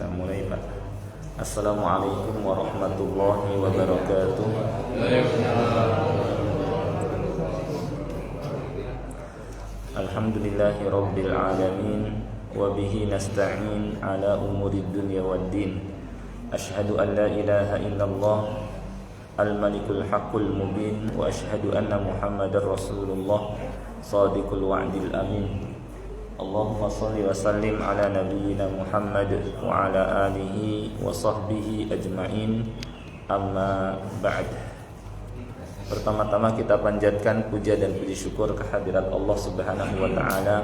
Kita mulai, Pak. Assalamualaikum warahmatullahi wabarakatuh. Alhamdulillahi rabbil alamin, wa bihi nasta'in ala umurid dunya waddin. Ashhadu an la ilaha illallah al-malikul haqqul mubin, wa ashhadu anna muhammadar rasulullah sadiqul wa'dil amin. Allahumma salli wa sallim ala nabiyyina Muhammad wa ala alihi wa sahbihi ajma'in, amma ba'd. Pertama-tama kita panjatkan puja dan puji syukur kehadirat Allah Subhanahu wa ta'ala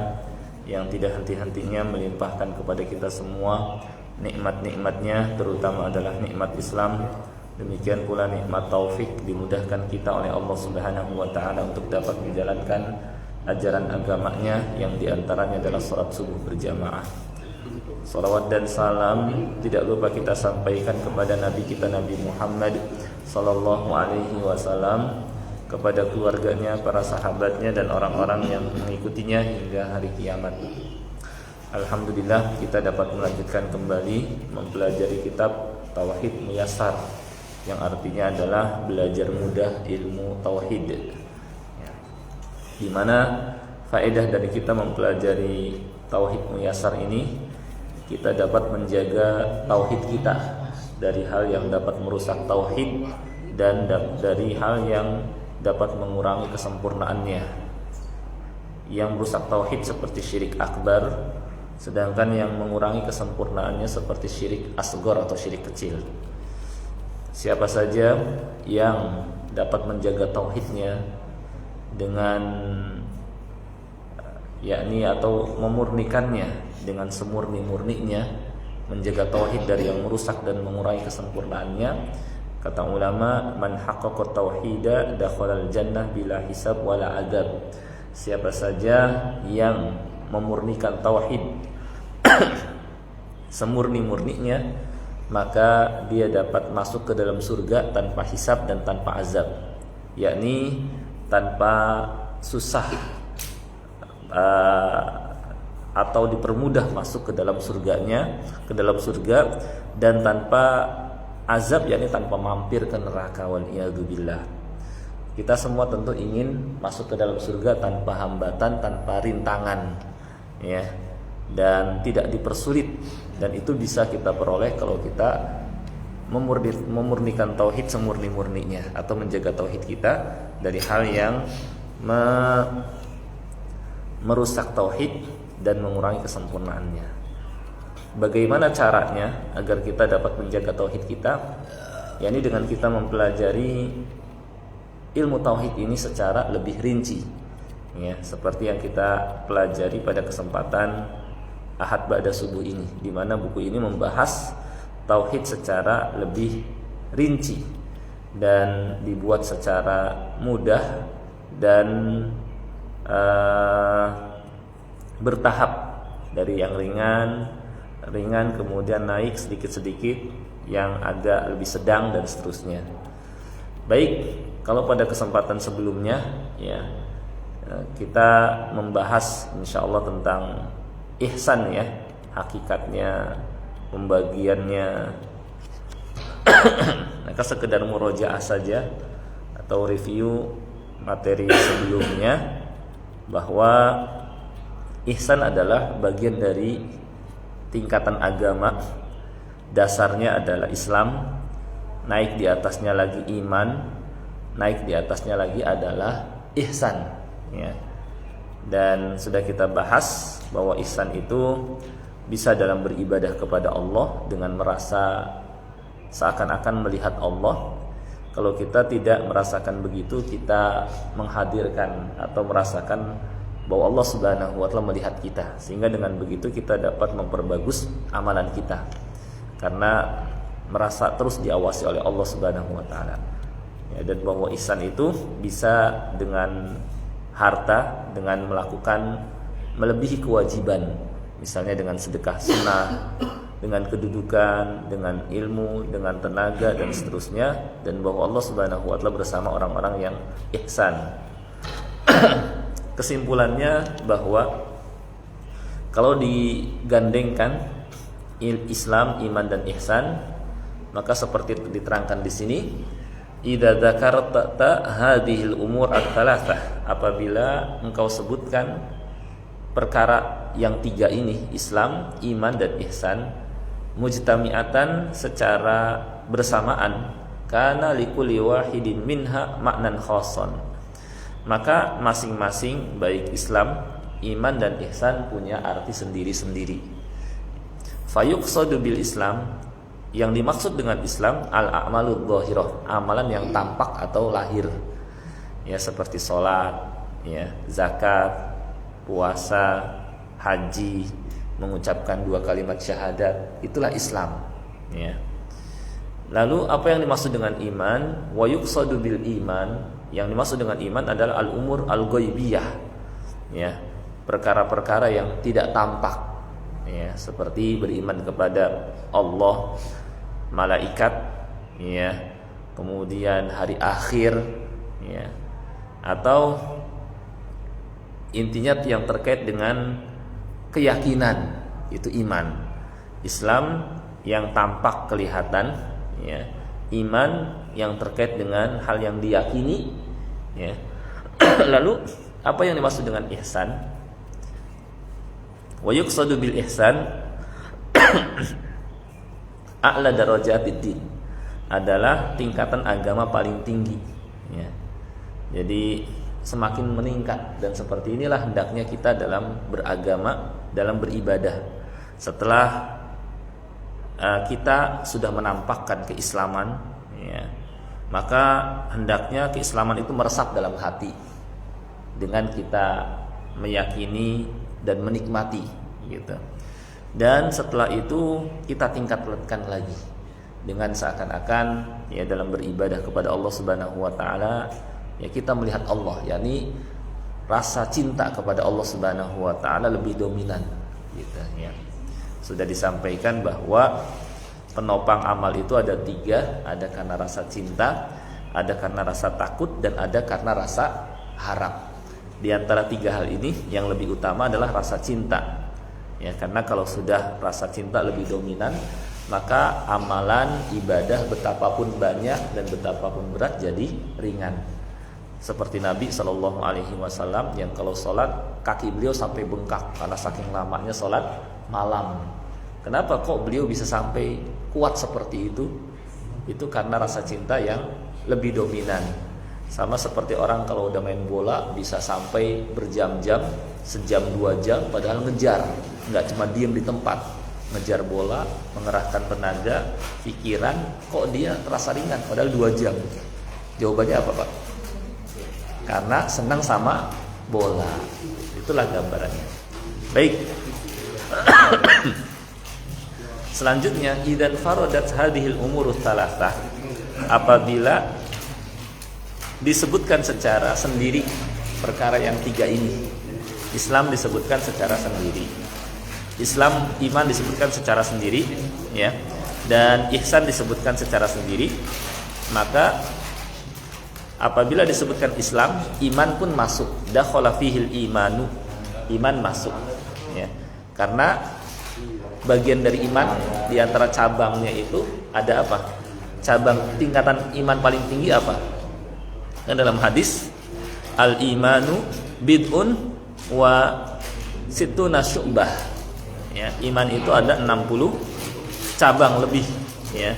yang tidak henti-hentinya melimpahkan kepada kita semua nikmat-nikmatnya, terutama adalah nikmat Islam. Demikian pula nikmat taufik, dimudahkan kita oleh Allah Subhanahu wa ta'ala untuk dapat menjalankan ajaran agamanya, yang diantaranya adalah salat subuh berjamaah. Salawat dan salam tidak lupa kita sampaikan kepada Nabi kita Nabi Muhammad sallallahu alaihi wasallam, kepada keluarganya, para sahabatnya, dan orang-orang yang mengikutinya hingga hari kiamat. Alhamdulillah kita dapat melanjutkan kembali mempelajari kitab Tauhid Muyassar, yang artinya adalah belajar mudah ilmu tauhid. Di mana faedah dari kita mempelajari Tauhid Muyassar ini, kita dapat menjaga tauhid kita dari hal yang dapat merusak tauhid dan dari hal yang dapat mengurangi kesempurnaannya. Yang merusak tauhid seperti syirik akbar, sedangkan yang mengurangi kesempurnaannya seperti syirik asghar atau syirik kecil. Siapa saja yang dapat menjaga tauhidnya dengan atau memurnikannya dengan semurni-murninya, menjaga tauhid dari yang merusak dan mengurangi kesempurnaannya, kata ulama, man haqqaqa tauhida dakhalal jannah bila hisab wala adab. Siapa saja yang memurnikan tauhid semurni-murninya, maka dia dapat masuk ke dalam surga tanpa hisab dan tanpa azab, yakni tanpa susah atau dipermudah masuk ke dalam surganya, ke dalam surga, dan tanpa azab, yakni tanpa mampir ke neraka, wal iyadzubillah. Kita semua tentu ingin masuk ke dalam surga tanpa hambatan, tanpa rintangan, ya, dan tidak dipersulit, dan itu bisa kita peroleh kalau kita memurnikan tauhid semurni-murninya, atau menjaga tauhid kita dari hal yang merusak tauhid dan mengurangi kesempurnaannya. Bagaimana caranya agar kita dapat menjaga tauhid kita? yakni dengan kita mempelajari ilmu tauhid ini secara lebih rinci, ya, seperti yang kita pelajari pada kesempatan Ahad Ba'da Subuh ini, di mana buku ini membahas tauhid secara lebih rinci dan dibuat secara mudah dan bertahap, dari yang ringan kemudian naik sedikit-sedikit, yang agak lebih sedang, dan seterusnya. Baik, kalau pada kesempatan sebelumnya, ya, kita membahas insyaallah tentang ihsan, ya, hakikatnya, pembagiannya. Maka sekedar murojaah saja atau review materi sebelumnya, bahwa ihsan adalah bagian dari tingkatan agama. Dasarnya adalah Islam, naik di atasnya lagi iman, naik di atasnya lagi adalah ihsan, ya. Dan sudah kita bahas bahwa ihsan itu bisa dalam beribadah kepada Allah dengan merasa seakan-akan melihat Allah. Kalau kita tidak merasakan begitu, kita menghadirkan atau merasakan bahwa Allah Subhanahu wa ta'ala melihat kita, sehingga dengan begitu kita dapat memperbagus amalan kita, karena merasa terus diawasi oleh Allah Subhanahu wa ta'ala, ya. Dan bahwa ihsan itu bisa dengan harta, dengan melakukan melebihi kewajiban, misalnya dengan sedekah sunnah, dengan kedudukan, dengan ilmu, dengan tenaga, dan seterusnya. Dan bahwa Allah Subhanahu wa ta'ala bersama orang-orang yang ihsan. Kesimpulannya bahwa kalau digandengkan Islam, iman dan ihsan, maka seperti diterangkan di sini, idza dzakarta hadhil umur ats-tsalatsah, apabila engkau sebutkan perkara yang tiga ini, Islam, iman dan ihsan, mujtami'atan, secara bersamaan, kana likulli wahidin minha maknan khassan, maka masing-masing baik Islam, iman dan ihsan punya arti sendiri-sendiri. Fayuqsadu bil Islam, yang dimaksud dengan Islam al-a'maludz dzahirah, amalan yang tampak atau lahir, ya, seperti sholat, ya, zakat, puasa, haji, mengucapkan 2 kalimat syahadat, itulah Islam, ya. Lalu apa yang dimaksud dengan iman? Wa yuqsadu bil iman, yang dimaksud dengan iman adalah al-umur al-ghaibiyah, ya, perkara-perkara yang tidak tampak, ya, seperti beriman kepada Allah, malaikat, ya, kemudian hari akhir, ya, atau intinya yang terkait dengan keyakinan, itu iman. Islam yang tampak kelihatan, ya, iman yang terkait dengan hal yang diyakini, ya. Lalu apa yang dimaksud dengan ihsan? Wa yuqsadu bil ihsan a'la darajatid din, adalah tingkatan agama paling tinggi, ya. Jadi semakin meningkat, dan seperti inilah hendaknya kita dalam beragama, dalam beribadah. Setelah kita sudah menampakkan keislaman, ya, maka hendaknya keislaman itu meresap dalam hati dengan kita meyakini dan menikmati, gitu. Dan setelah itu kita tingkatkan lagi dengan seakan-akan, ya, dalam beribadah kepada Allah Subhanahu wa taala, ya, kita melihat Allah, yakni rasa cinta kepada Allah Subhanahu wa taala lebih dominan, gitu, ya. Sudah disampaikan bahwa penopang amal itu ada 3, ada karena rasa cinta, ada karena rasa takut, dan ada karena rasa harap. Di antara 3 hal ini yang lebih utama adalah rasa cinta, ya, karena kalau sudah rasa cinta lebih dominan, maka amalan ibadah betapapun banyak dan betapapun berat jadi ringan. Seperti Nabi Shallallahu Alaihi Wasallam yang kalau sholat kaki beliau sampai bengkak karena saking lamanya sholat malam. Kenapa kok beliau bisa sampai kuat seperti itu? Itu karena rasa cinta yang lebih dominan. Sama seperti orang kalau udah main bola bisa sampai berjam-jam, sejam 2 jam, padahal ngejar, nggak cuma diem di tempat, ngejar bola, mengerahkan tenaga, pikiran, kok dia terasa ringan padahal 2 jam. Jawabannya apa, Pak? Karena senang sama bola. Itulah gambarannya. Baik. Selanjutnya, idzan faradat hadhil umurus tsalatsah, apabila disebutkan secara sendiri perkara yang 3 ini. Islam disebutkan secara sendiri, Islam, iman disebutkan secara sendiri, ya, dan ihsan disebutkan secara sendiri. Maka apabila disebutkan Islam, iman pun masuk. Dakhala fihil imanu, iman masuk, ya. Karena bagian dari iman, di antara cabangnya itu ada apa? Cabang tingkatan iman paling tinggi apa? Dan dalam hadis, al-imanu bid'un wa situna syu'bah, ya, iman itu ada 60 cabang lebih, ya.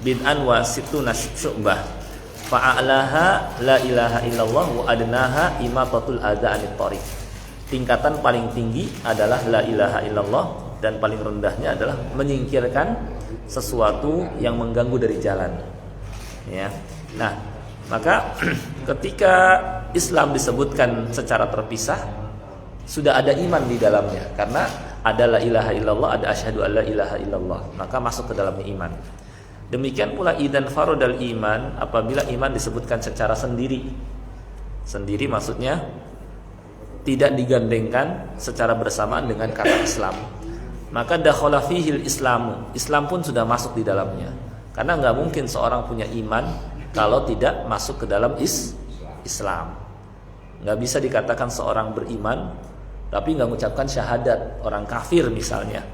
Bid'an wa situna syu'bah. Fa'alaha la ilaha illallah wa adnaha imatatul adza anit thariq. Tingkatan paling tinggi adalah la ilaha illallah, dan paling rendahnya adalah menyingkirkan sesuatu yang mengganggu dari jalan, ya. Nah, maka ketika Islam disebutkan secara terpisah, sudah ada iman di dalamnya, karena ada la ilaha illallah, ada asyhadu alla ilaha illallah, maka masuk ke dalamnya iman. Demikian pula idzan faradal iman, apabila iman disebutkan secara sendiri. Sendiri maksudnya tidak digandengkan secara bersamaan dengan kata Islam, maka dakhala fihil Islamu, Islam pun sudah masuk di dalamnya. Karena nggak mungkin seorang punya iman kalau tidak masuk ke dalam Islam. Nggak bisa dikatakan seorang beriman tapi nggak mengucapkan syahadat, orang kafir misalnya.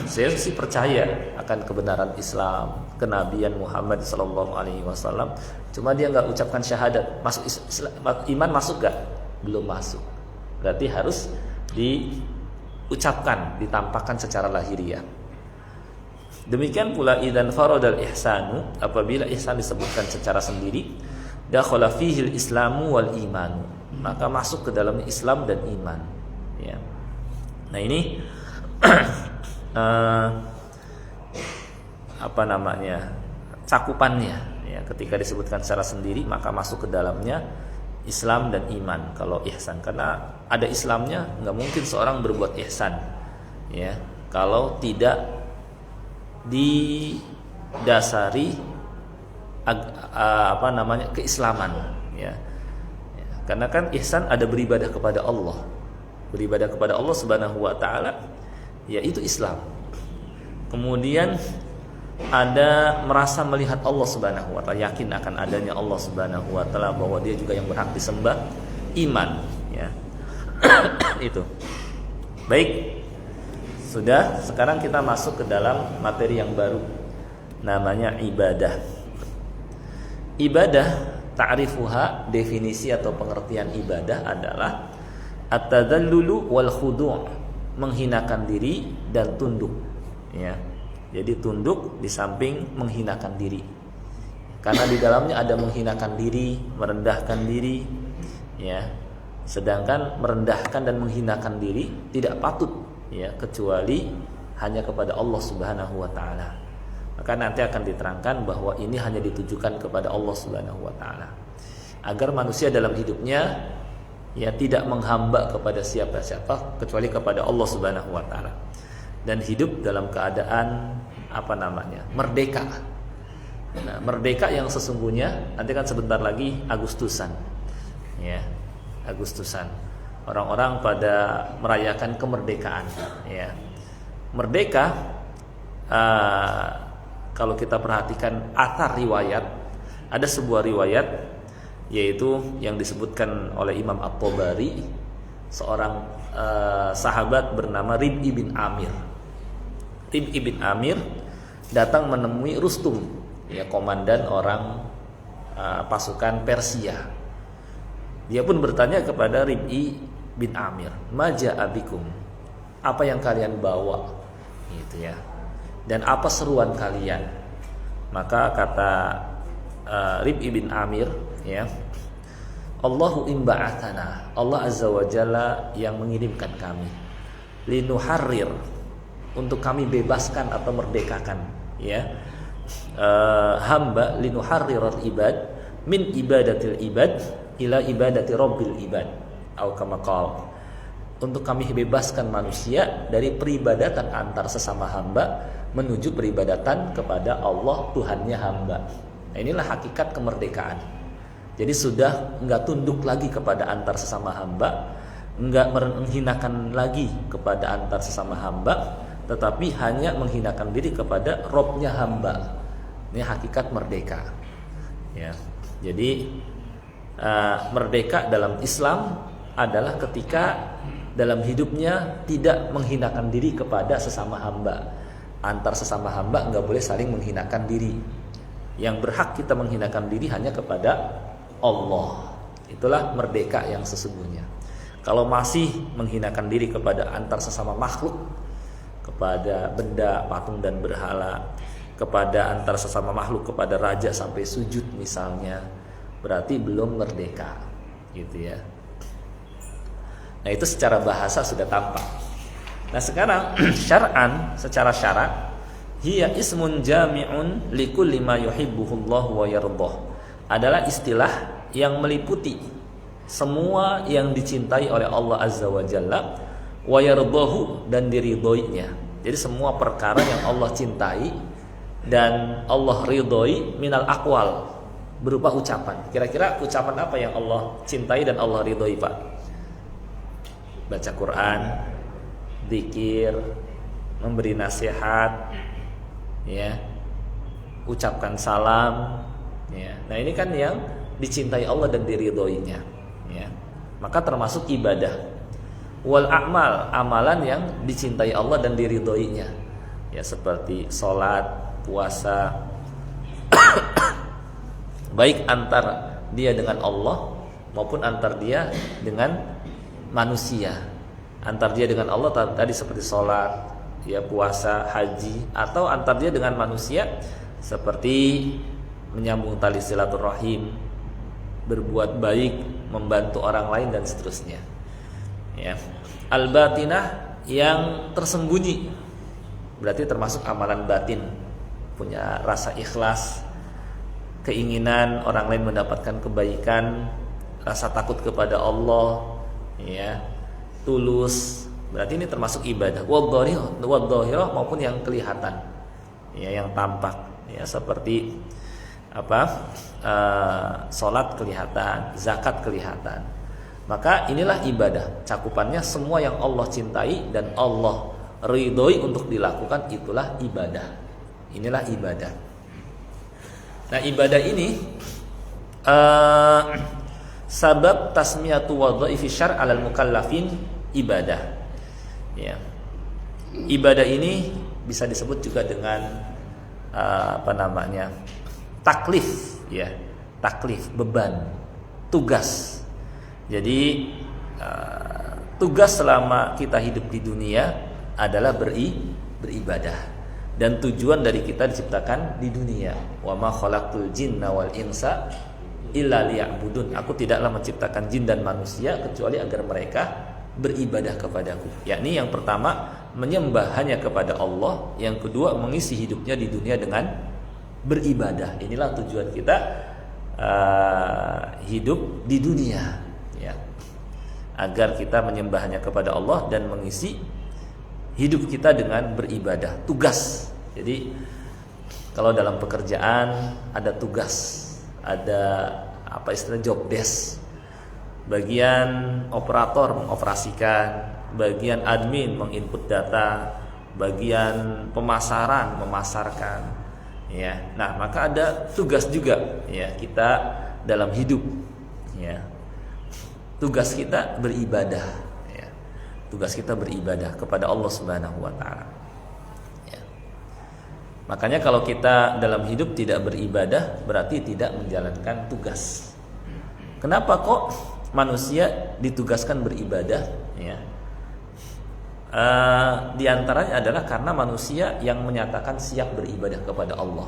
Saya sih percaya akan kebenaran Islam, kenabian Muhammad Sallallahu Alaihi Wasallam. Cuma dia nggak ucapkan syahadat. Masuk iman masuk gak? Belum masuk. Berarti harus diucapkan, ditampakkan secara lahiriah. Demikian pula idan faradal ihsanu, apabila ihsan disebutkan secara sendiri, dakhala fihi al-islamu wal iman, maka masuk ke dalam Islam dan iman. Ya. Nah ini cakupannya ya, ketika disebutkan secara sendiri maka masuk ke dalamnya Islam dan iman kalau ihsan, karena ada Islamnya nggak mungkin seorang berbuat ihsan ya kalau tidak didasari keislaman ya. Karena kan ihsan ada beribadah kepada Allah Subhanahu wa taala, yaitu Islam. Kemudian ada merasa melihat Allah Subhanahu wa taala, yakin akan adanya Allah Subhanahu wa taala, bahwa dia juga yang berhak disembah, iman ya. Itu. Baik. Sudah, sekarang kita masuk ke dalam materi yang baru, namanya ibadah. Ibadah, ta'rifuha, definisi atau pengertian ibadah adalah at-tadallulu wal khudu', menghinakan diri dan tunduk ya. Jadi tunduk di samping menghinakan diri, karena di dalamnya ada menghinakan diri, merendahkan diri ya. Sedangkan merendahkan dan menghinakan diri tidak patut ya, kecuali hanya kepada Allah Subhanahu wa taala. Maka nanti akan diterangkan bahwa ini hanya ditujukan kepada Allah Subhanahu wa taala, agar manusia dalam hidupnya ya tidak menghamba kepada siapa-siapa kecuali kepada Allah Subhanahu wa taala, dan hidup dalam keadaan merdeka. Nah, merdeka yang sesungguhnya nanti kan sebentar lagi Agustusan. Ya, Agustusan. Orang-orang pada merayakan kemerdekaan ya. Merdeka kalau kita perhatikan athar riwayat, ada sebuah riwayat yaitu yang disebutkan oleh Imam At-Tabari, seorang sahabat bernama Rib'i bin Amir. Rib'i bin Amir datang menemui Rustum, ya, komandan orang pasukan Persia. Dia pun bertanya kepada Rib'i bin Amir, "Maja abikum?" Apa yang kalian bawa? Gitu ya. Dan apa seruan kalian? Maka kata Rib'i bin Amir, ya, Allahu imba'athana, Allah Azza wa Jalla yang mengirimkan kami, linuharrir, untuk kami bebaskan atau merdekakan ya, hamba, linuharrirar ibad min ibadatil ibad ila ibadati rabbil ibad, atau kama qala, untuk kami bebaskan manusia dari peribadatan antar sesama hamba menuju peribadatan kepada Allah Tuhannya hamba. Nah, inilah hakikat kemerdekaan. Jadi sudah enggak tunduk lagi kepada antar sesama hamba, enggak menghinakan lagi kepada antar sesama hamba, tetapi hanya menghinakan diri kepada Robnya hamba. Ini hakikat merdeka ya. Jadi merdeka dalam Islam adalah ketika dalam hidupnya tidak menghinakan diri kepada sesama hamba. Antar sesama hamba enggak boleh saling menghinakan diri. Yang berhak kita menghinakan diri hanya kepada Allah. Itulah merdeka yang sesungguhnya. Kalau masih menghinakan diri kepada antar sesama makhluk, kepada benda, patung dan berhala, kepada antar sesama makhluk, kepada raja sampai sujud misalnya, berarti belum merdeka gitu ya. Nah, itu secara bahasa sudah tampak. Nah, sekarang syar'an, secara syarak, hiya ismun jami'un likulli ma yuhibbuhullahu wa yardah, adalah istilah yang meliputi semua yang dicintai oleh Allah Azza wa Jalla, wa yardahu, dan diridhoinya. Jadi semua perkara yang Allah cintai dan Allah ridhoi minal aqwal, berupa ucapan. Kira-kira ucapan apa yang Allah cintai dan Allah ridhoi, Pak? Baca Quran, zikir, memberi nasihat, ya, ucapkan salam, ya. Nah, ini kan yang dicintai Allah dan diridhoinya, ya. Maka termasuk ibadah. wal a'mal, amalan yang dicintai Allah dan diridhoinya. Ya seperti salat, puasa, baik antar dia dengan Allah maupun antar dia dengan manusia. Antar dia dengan Allah tadi seperti salat, ya puasa, haji, atau antar dia dengan manusia seperti menyambung tali silaturahim, berbuat baik, membantu orang lain dan seterusnya. Ya. Al-batinah yang tersembunyi berarti termasuk amalan batin, punya rasa ikhlas, keinginan orang lain mendapatkan kebaikan, rasa takut kepada Allah, ya, tulus. Berarti ini termasuk ibadah. Wadh-dhahirah maupun yang kelihatan, ya, yang tampak, ya, seperti salat kelihatan, zakat kelihatan. Maka inilah ibadah. Cakupannya semua yang Allah cintai dan Allah ridhoi untuk dilakukan, itulah ibadah. Inilah ibadah. Nah, ibadah ini sabab tasmiyatu wadhaifi syar' 'alal mukallafin ibadah. Ya. Ibadah ini bisa disebut juga dengan taklif, ya. Taklif, beban, tugas. Jadi tugas selama kita hidup di dunia adalah beribadah, dan tujuan dari kita diciptakan di dunia. Wa ma khalaqtul jinna wal insa illa liya'budun. Aku tidaklah menciptakan jin dan manusia kecuali agar mereka beribadah kepadaku. Yakni yang pertama menyembah hanya kepada Allah, yang kedua mengisi hidupnya di dunia dengan beribadah. Inilah tujuan kita hidup di dunia, ya. Agar kita menyembah hanya kepada Allah dan mengisi hidup kita dengan beribadah, tugas. Jadi kalau dalam pekerjaan ada tugas, ada istilah job desk. Bagian operator mengoperasikan, bagian admin menginput data, bagian pemasaran memasarkan, ya. Nah, maka ada tugas juga, ya, kita dalam hidup, ya. Tugas kita beribadah, ya. Tugas kita beribadah kepada Allah Subhanahu wa taala. Ya. Makanya kalau kita dalam hidup tidak beribadah, berarti tidak menjalankan tugas. Kenapa kok manusia ditugaskan beribadah, ya? Di antaranya adalah karena manusia yang menyatakan siap beribadah kepada Allah,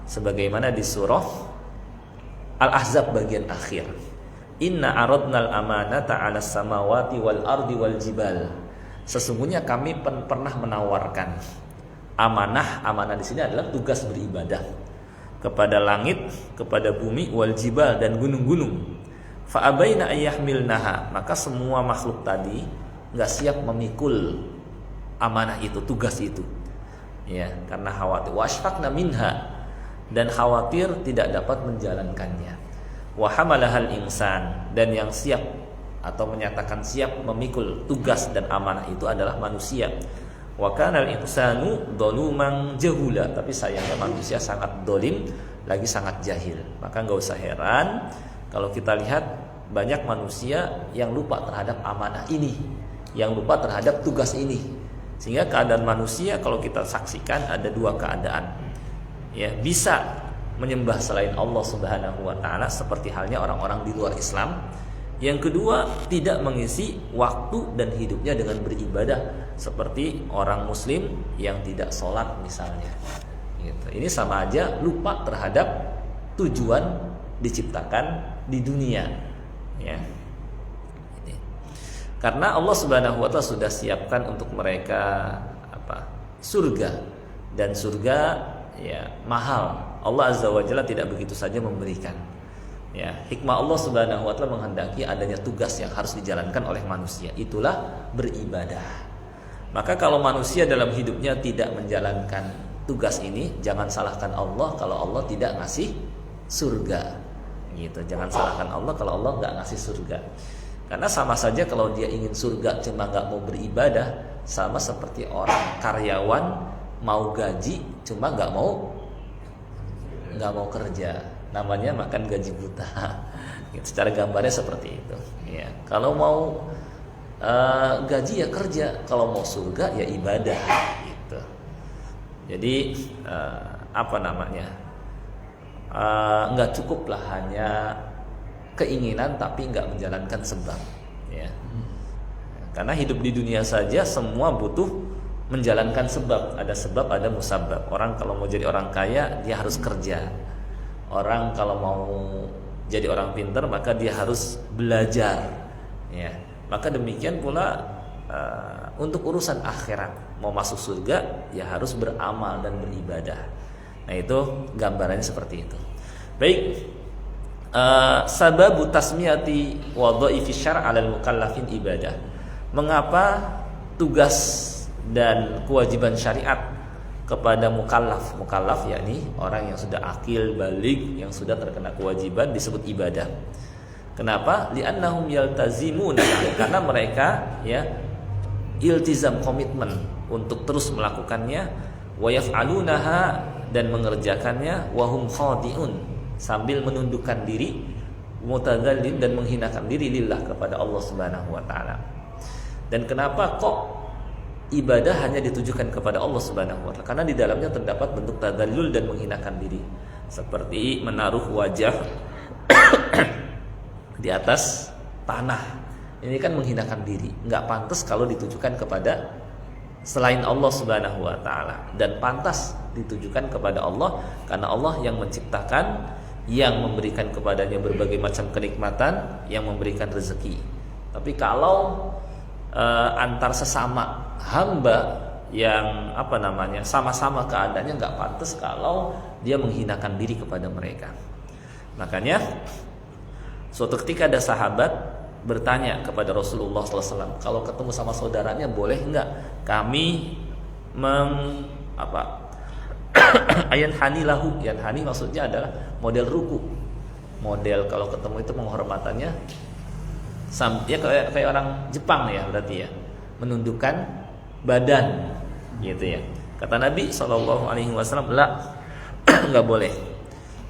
sebagaimana di surah Al-Ahzab bagian akhir. Inna aradnal amanata 'alas samawati wal ardi wal jibal. Sesungguhnya kami pernah menawarkan amanah. Amanah di sini adalah tugas beribadah kepada langit, kepada bumi, wal jibal, dan gunung-gunung. Fa'abaina ayyahmilnaha, maka semua makhluk tadi enggak siap memikul amanah itu, tugas itu. Ya, karena khawatir, washfaqna minha, dan khawatir tidak dapat menjalankannya. Wa hamalahal insan, dan yang siap atau menyatakan siap memikul tugas dan amanah itu adalah manusia. Wa kanal insanu dzaluman jahula, tapi sayangnya manusia sangat dolim, lagi sangat jahil. Maka enggak usah heran kalau kita lihat banyak manusia yang lupa terhadap amanah ini, yang lupa terhadap tugas ini. Sehingga keadaan manusia kalau kita saksikan ada dua keadaan. Ya, bisa menyembah selain Allah Subhanahu wa taala seperti halnya orang-orang di luar Islam. Yang kedua, tidak mengisi waktu dan hidupnya dengan beribadah seperti orang muslim yang tidak sholat misalnya. Gitu. Ini sama aja lupa terhadap tujuan diciptakan di dunia, ya. Karena Allah Subhanahu wa taala sudah siapkan untuk mereka surga, dan surga, ya, mahal. Allah Azza wa Jalla tidak begitu saja memberikan. Ya, hikmah Allah Subhanahu wa taala menghendaki adanya tugas yang harus dijalankan oleh manusia. Itulah beribadah. Maka kalau manusia dalam hidupnya tidak menjalankan tugas ini, jangan salahkan Allah kalau Allah tidak ngasih surga. Gitu. Jangan salahkan Allah kalau Allah nggak ngasih surga. Karena sama saja kalau dia ingin surga cuma nggak mau beribadah, sama seperti orang karyawan mau gaji cuma nggak mau kerja, namanya makan gaji buta. Gitu. Secara gambarnya seperti itu. Ya. Kalau mau gaji ya kerja, kalau mau surga ya ibadah gitu. Jadi apa namanya, nggak cukup lah hanya keinginan tapi nggak menjalankan sebab ya. Karena hidup di dunia saja semua butuh menjalankan sebab. Ada sebab, ada musabab. Orang kalau mau jadi orang kaya dia harus kerja. Orang kalau mau jadi orang pintar maka dia harus belajar ya. Maka demikian pula untuk urusan akhirat, mau masuk surga ya harus beramal dan beribadah. Nah itu gambarannya seperti itu. Baik, sababu tasmiyati wa dhaifi syar' 'alal mukallafin ibadah. Mengapa tugas dan kewajiban syariat kepada mukallaf? Mukallaf yakni orang yang sudah akil baligh, yang sudah terkena kewajiban, disebut ibadah. Kenapa? Li'annahum yaltazimuna, karena mereka ya iltizam, komitmen untuk terus melakukannya, wa yaf'alunaha, dan mengerjakannya, wa hum khadi'un, sambil menundukkan diri, mutadzallin, dan menghinakan diri lillah, kepada Allah Subhanahu wa taala. Dan kenapa kok ibadah hanya ditujukan kepada Allah Subhanahu wa taala? Karena di dalamnya terdapat bentuk tadzallul dan menghinakan diri, seperti menaruh wajah di atas tanah. Ini kan menghinakan diri, nggak pantas kalau ditujukan kepada selain Allah Subhanahu wa taala, dan pantas ditujukan kepada Allah karena Allah yang menciptakan, yang memberikan kepadanya berbagai macam kenikmatan, yang memberikan rezeki. Tapi kalau antar sesama hamba yang apa namanya sama-sama keadaannya, nggak pantas kalau dia menghinakan diri kepada mereka. Makanya suatu ketika ada sahabat bertanya kepada Rasulullah SAW, kalau ketemu sama saudaranya boleh nggak kami ayanhani lahu. Yanhani maksudnya adalah model ruku, model kalau ketemu itu penghormatannya ya kayak orang Jepang ya, berarti ya menundukkan badan gitu ya. Kata Nabi SAW, lah nggak boleh.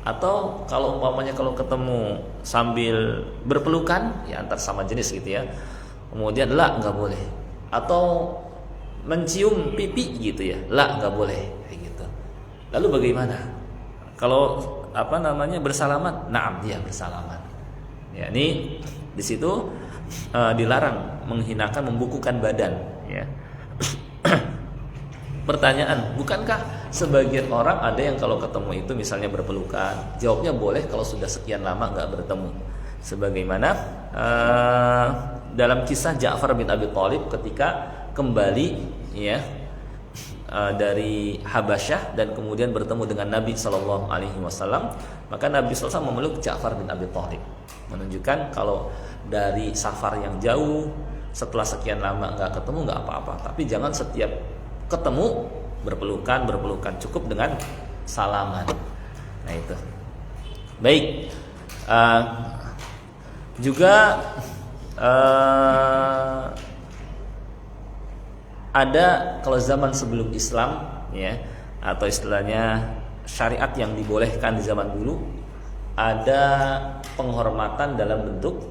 Atau kalau umpamanya kalau ketemu sambil berpelukan ya antar sama jenis gitu ya, kemudian lah nggak boleh. Atau mencium pipi gitu ya, lah nggak boleh kayak gitu. Lalu bagaimana kalau apa namanya bersalaman? Naam, ya bersalaman. Ya, ini di situ dilarang menghinakan, membukukan badan ya. Pertanyaan, bukankah sebagian orang ada yang kalau ketemu itu misalnya berpelukan? Jawabnya boleh kalau sudah sekian lama nggak bertemu. Sebagaimana dalam kisah Ja'far bin Abi Thalib ketika kembali ya dari Habasyah dan kemudian bertemu dengan Nabi SAW, maka Nabi SAW memeluk Ja'far bin Abi Thalib, menunjukkan kalau dari safar yang jauh setelah sekian lama nggak ketemu nggak apa-apa, tapi jangan setiap ketemu berpelukan, cukup dengan salaman. Nah itu. Baik. Juga ada kalau zaman sebelum Islam ya, atau istilahnya syariat yang dibolehkan di zaman dulu, ada penghormatan dalam bentuk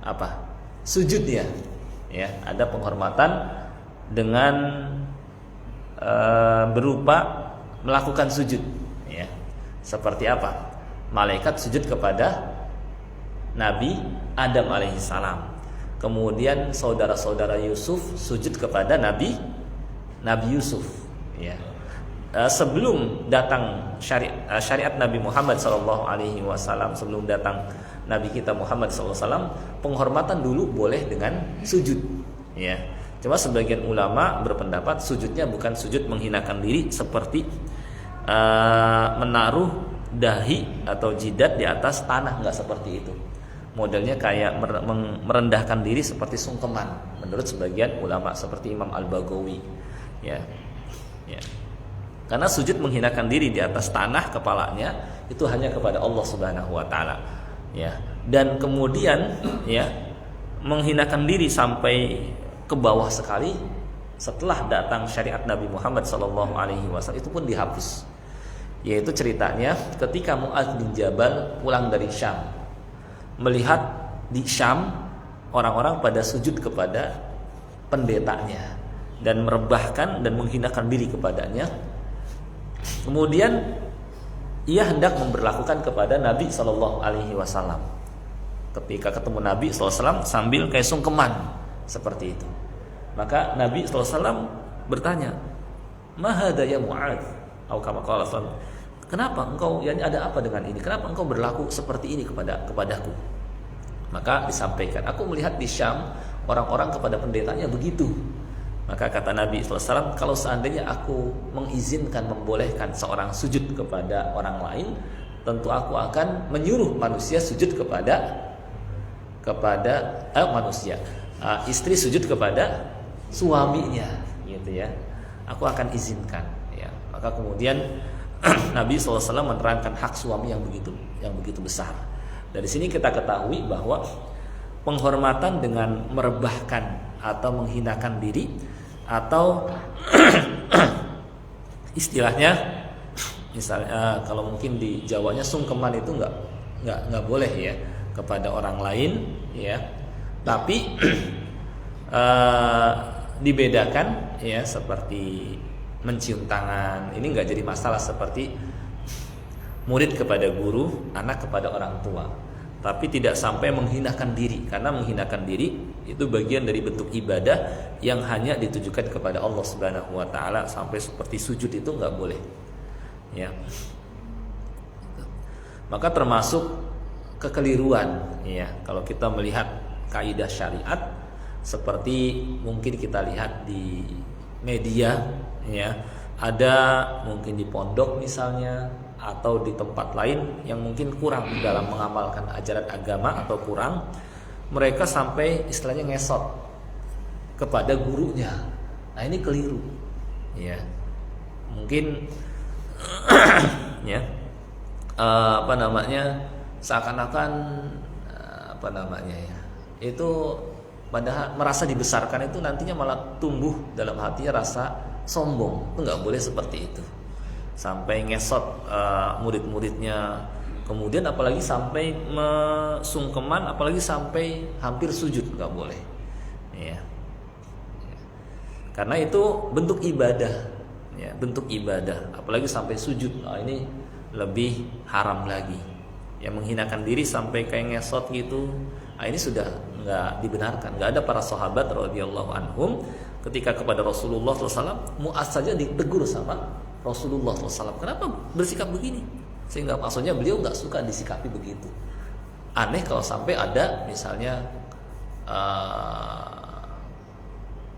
apa? Sujud ya. Ya, ada penghormatan dengan berupa melakukan sujud ya. Seperti apa? Malaikat sujud kepada Nabi Adam alaihissalam. Kemudian saudara-saudara Yusuf sujud kepada Nabi Yusuf ya. Sebelum datang syariat Nabi Muhammad SAW, sebelum datang Nabi kita Muhammad SAW, penghormatan dulu boleh dengan sujud ya. Cuma sebagian ulama berpendapat sujudnya bukan sujud menghinakan diri seperti menaruh dahi atau jidat di atas tanah, nggak seperti itu. Modelnya kayak merendahkan diri seperti sungkeman menurut sebagian ulama seperti Imam Al-Baghawi ya. Ya. Karena sujud menghinakan diri di atas tanah kepalanya itu hanya kepada Allah Subhanahu wa taala ya. Dan kemudian ya menghinakan diri sampai ke bawah sekali setelah datang syariat Nabi Muhammad SAW itu pun dihapus. Yaitu ceritanya ketika Mu'adz bin Jabal pulang dari Syam, melihat di Syam orang-orang pada sujud kepada pendetanya dan merebahkan dan menghinakan diri kepadanya. Kemudian ia hendak memberlakukan kepada Nabi Shallallahu Alaihi Wasallam. Ketika ketemu Nabi SAW sambil kayak sungkeman seperti itu, maka Nabi SAW bertanya, "Mahada ya Mu'adz?" Atau kama qala sallallahu, kenapa engkau, yani ada apa dengan ini? Kenapa engkau berlaku seperti ini kepadaku? Maka disampaikan, aku melihat di Syam orang-orang kepada pendetanya begitu. Maka kata Nabi SAW, kalau seandainya aku mengizinkan, membolehkan seorang sujud kepada orang lain, tentu aku akan menyuruh manusia sujud kepada manusia, istri sujud kepada suaminya, gitu ya. Aku akan izinkan, ya. Maka kemudian Nabi SAW menerangkan hak suami yang begitu besar. Dari sini kita ketahui bahwa penghormatan dengan merebahkan atau menghinakan diri, atau istilahnya misalnya kalau mungkin di Jawanya sungkeman itu nggak boleh ya kepada orang lain, ya. Tapi dibedakan ya, seperti mencium tangan ini nggak jadi masalah, seperti murid kepada guru, anak kepada orang tua. Tapi tidak sampai menghinakan diri, karena menghinakan diri itu bagian dari bentuk ibadah yang hanya ditujukan kepada Allah Subhanahu wa taala, sampai seperti sujud itu nggak boleh. Ya. Maka termasuk kekeliruan ya kalau kita melihat kaidah syariat, seperti mungkin kita lihat di media ya, ada mungkin di pondok misalnya, atau di tempat lain yang mungkin kurang dalam mengamalkan ajaran agama, atau kurang, mereka sampai istilahnya ngesot kepada gurunya. Nah ini keliru ya, mungkin ya seakan-akan ya, itu padahal merasa dibesarkan itu nantinya malah tumbuh dalam hatinya rasa sombong. Itu nggak boleh seperti itu, sampai ngesot murid-muridnya, kemudian apalagi sampai sungkeman, apalagi sampai hampir sujud, nggak boleh ya. Karena itu bentuk ibadah ya, bentuk ibadah, apalagi sampai sujud. Nah, ini lebih haram lagi ya, menghinakan diri sampai kayak ngesot gitu. Nah, ini sudah nggak dibenarkan. Nggak ada para sahabat radhiyallahu anhum ketika kepada Rasulullah SAW, Mu'adz saja ditegur sama Rasulullah SAW, kenapa bersikap begini? Sehingga maksudnya beliau nggak suka disikapi begitu. Aneh kalau sampai ada misalnya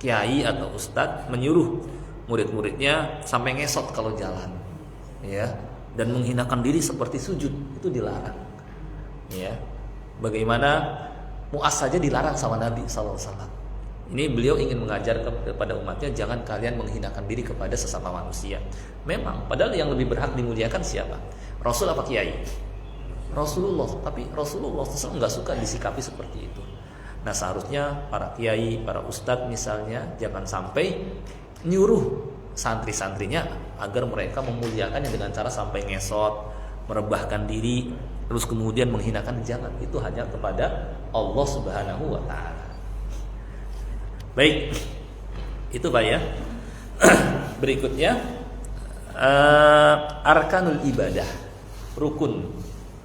kiai atau ustadz menyuruh murid-muridnya sampai ngesot kalau jalan, ya, dan menghinakan diri seperti sujud, itu dilarang. Ya, bagaimana Mu'adz saja dilarang sama Nabi SAW. Ini beliau ingin mengajar kepada umatnya, jangan kalian menghinakan diri kepada sesama manusia. Memang, padahal yang lebih berhak dimuliakan siapa? Rasul apa kiai? Rasulullah. Tapi Rasulullah SAW nggak suka disikapi seperti itu. Nah, seharusnya para kiai, para ustadz misalnya, jangan sampai nyuruh santri-santrinya agar mereka memuliakannya dengan cara sampai ngesot, merebahkan diri, terus kemudian menghinakan. Jangan, itu hanya kepada Allah Subhanahu wa ta'ala. Baik, itu Pak ya. Berikutnya arkanul ibadah, rukun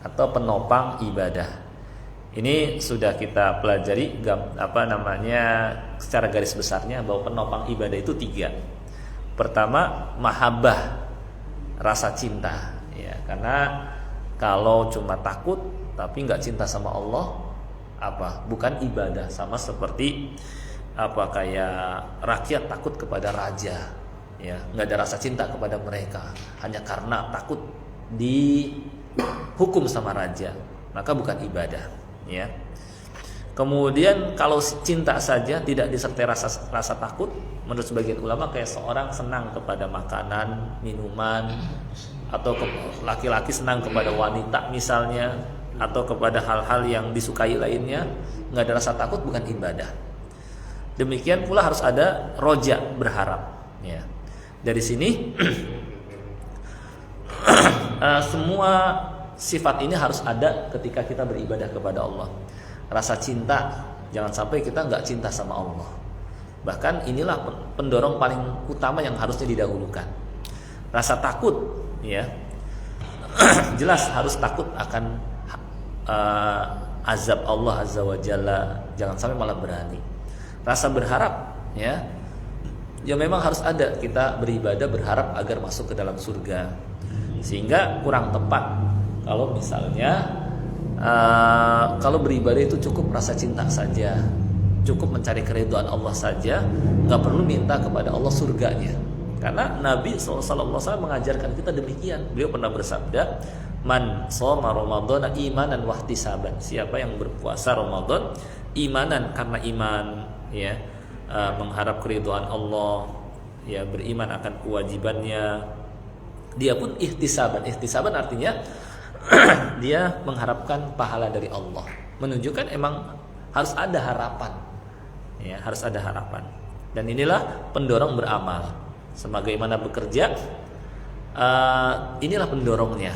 atau penopang ibadah. Ini sudah kita pelajari secara garis besarnya, bahwa penopang ibadah itu 3. Pertama, mahabbah, rasa cinta ya, karena kalau cuma takut tapi nggak cinta sama Allah, bukan ibadah. Sama seperti kayak rakyat takut kepada raja ya, nggak ada rasa cinta kepada mereka, hanya karena takut dihukum sama raja, maka bukan ibadah ya. Kemudian kalau cinta saja tidak disertai rasa takut, menurut sebagian ulama kayak seorang senang kepada makanan, minuman, atau laki-laki senang kepada wanita misalnya, atau kepada hal-hal yang disukai lainnya, nggak ada rasa takut, bukan ibadah. Demikian pula harus ada roja, berharap ya. Dari sini semua sifat ini harus ada ketika kita beribadah kepada Allah. Rasa cinta Jangan sampai kita nggak cinta sama Allah. Bahkan inilah pendorong paling utama yang harusnya didahulukan. Rasa takut, ya, jelas harus takut akan azab Allah Azza wa Jalla. Jangan sampai malah berani. Rasa berharap, ya memang harus ada. Kita beribadah berharap agar masuk ke dalam surga. Sehingga kurang tepat kalau misalnya kalau beribadah itu cukup rasa cinta saja, cukup mencari keridhaan Allah saja, nggak perlu minta kepada Allah surganya. Karena Nabi SAW mengajarkan kita demikian. Beliau pernah bersabda, man shoma ramadhana imanan wahtisaban. Siapa yang berpuasa Ramadan imanan, karena iman, ya, mengharap keridhaan Allah, ya, beriman akan kewajibannya, dia pun ihtisaban. Ihtisaban artinya dia mengharapkan pahala dari Allah, menunjukkan emang harus ada harapan, ya, harus ada harapan. Dan inilah pendorong beramal. Sebagaimana bekerja, inilah pendorongnya.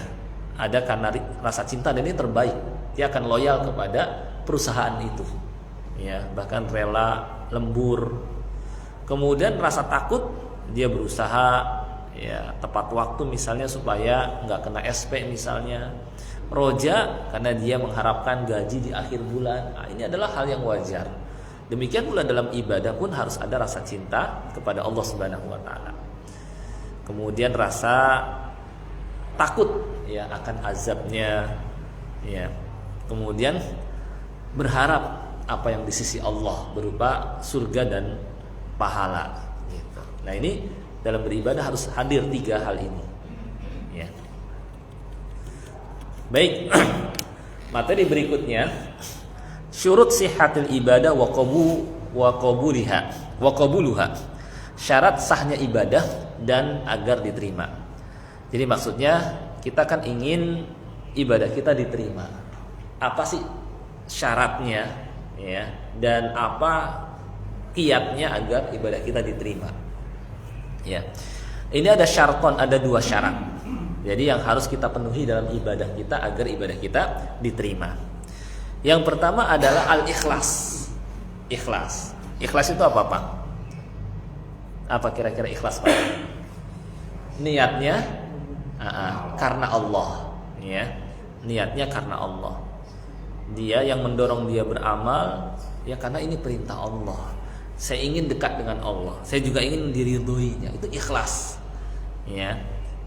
Ada karena rasa cinta, dan ini terbaik. Dia akan loyal kepada perusahaan itu, ya, bahkan rela lembur. Kemudian rasa takut, dia berusaha, ya, tepat waktu misalnya supaya nggak kena SP misalnya. Roja karena dia mengharapkan gaji di akhir bulan. Nah, ini adalah hal yang wajar. Demikian pula dalam ibadah pun harus ada rasa cinta kepada Allah Subhanahu wa taala. Kemudian rasa takut, ya, akan azabnya, ya. Kemudian berharap apa yang di sisi Allah berupa surga dan pahala, gitu. Nah, ini dalam beribadah harus hadir 3 hal ini, ya. Baik. Materi berikutnya, syurut sihhatil ibadah wa qabuluha. Syarat sahnya ibadah dan agar diterima. Jadi maksudnya kita kan ingin ibadah kita diterima. Apa sih syaratnya, ya, dan apa kiatnya agar ibadah kita diterima? Ya. Ini ada syarton, ada 2 syarat. Jadi yang harus kita penuhi dalam ibadah kita agar ibadah kita diterima. Yang pertama adalah al-ikhlas. Ikhlas. Ikhlas itu apa, Pak? Apa kira-kira ikhlas, Pak? Niatnya karena Allah, ya. Niatnya karena Allah. Dia yang mendorong dia beramal, ya, karena ini perintah Allah. Saya ingin dekat dengan Allah. Saya juga ingin diridhoinya. Itu ikhlas, ya.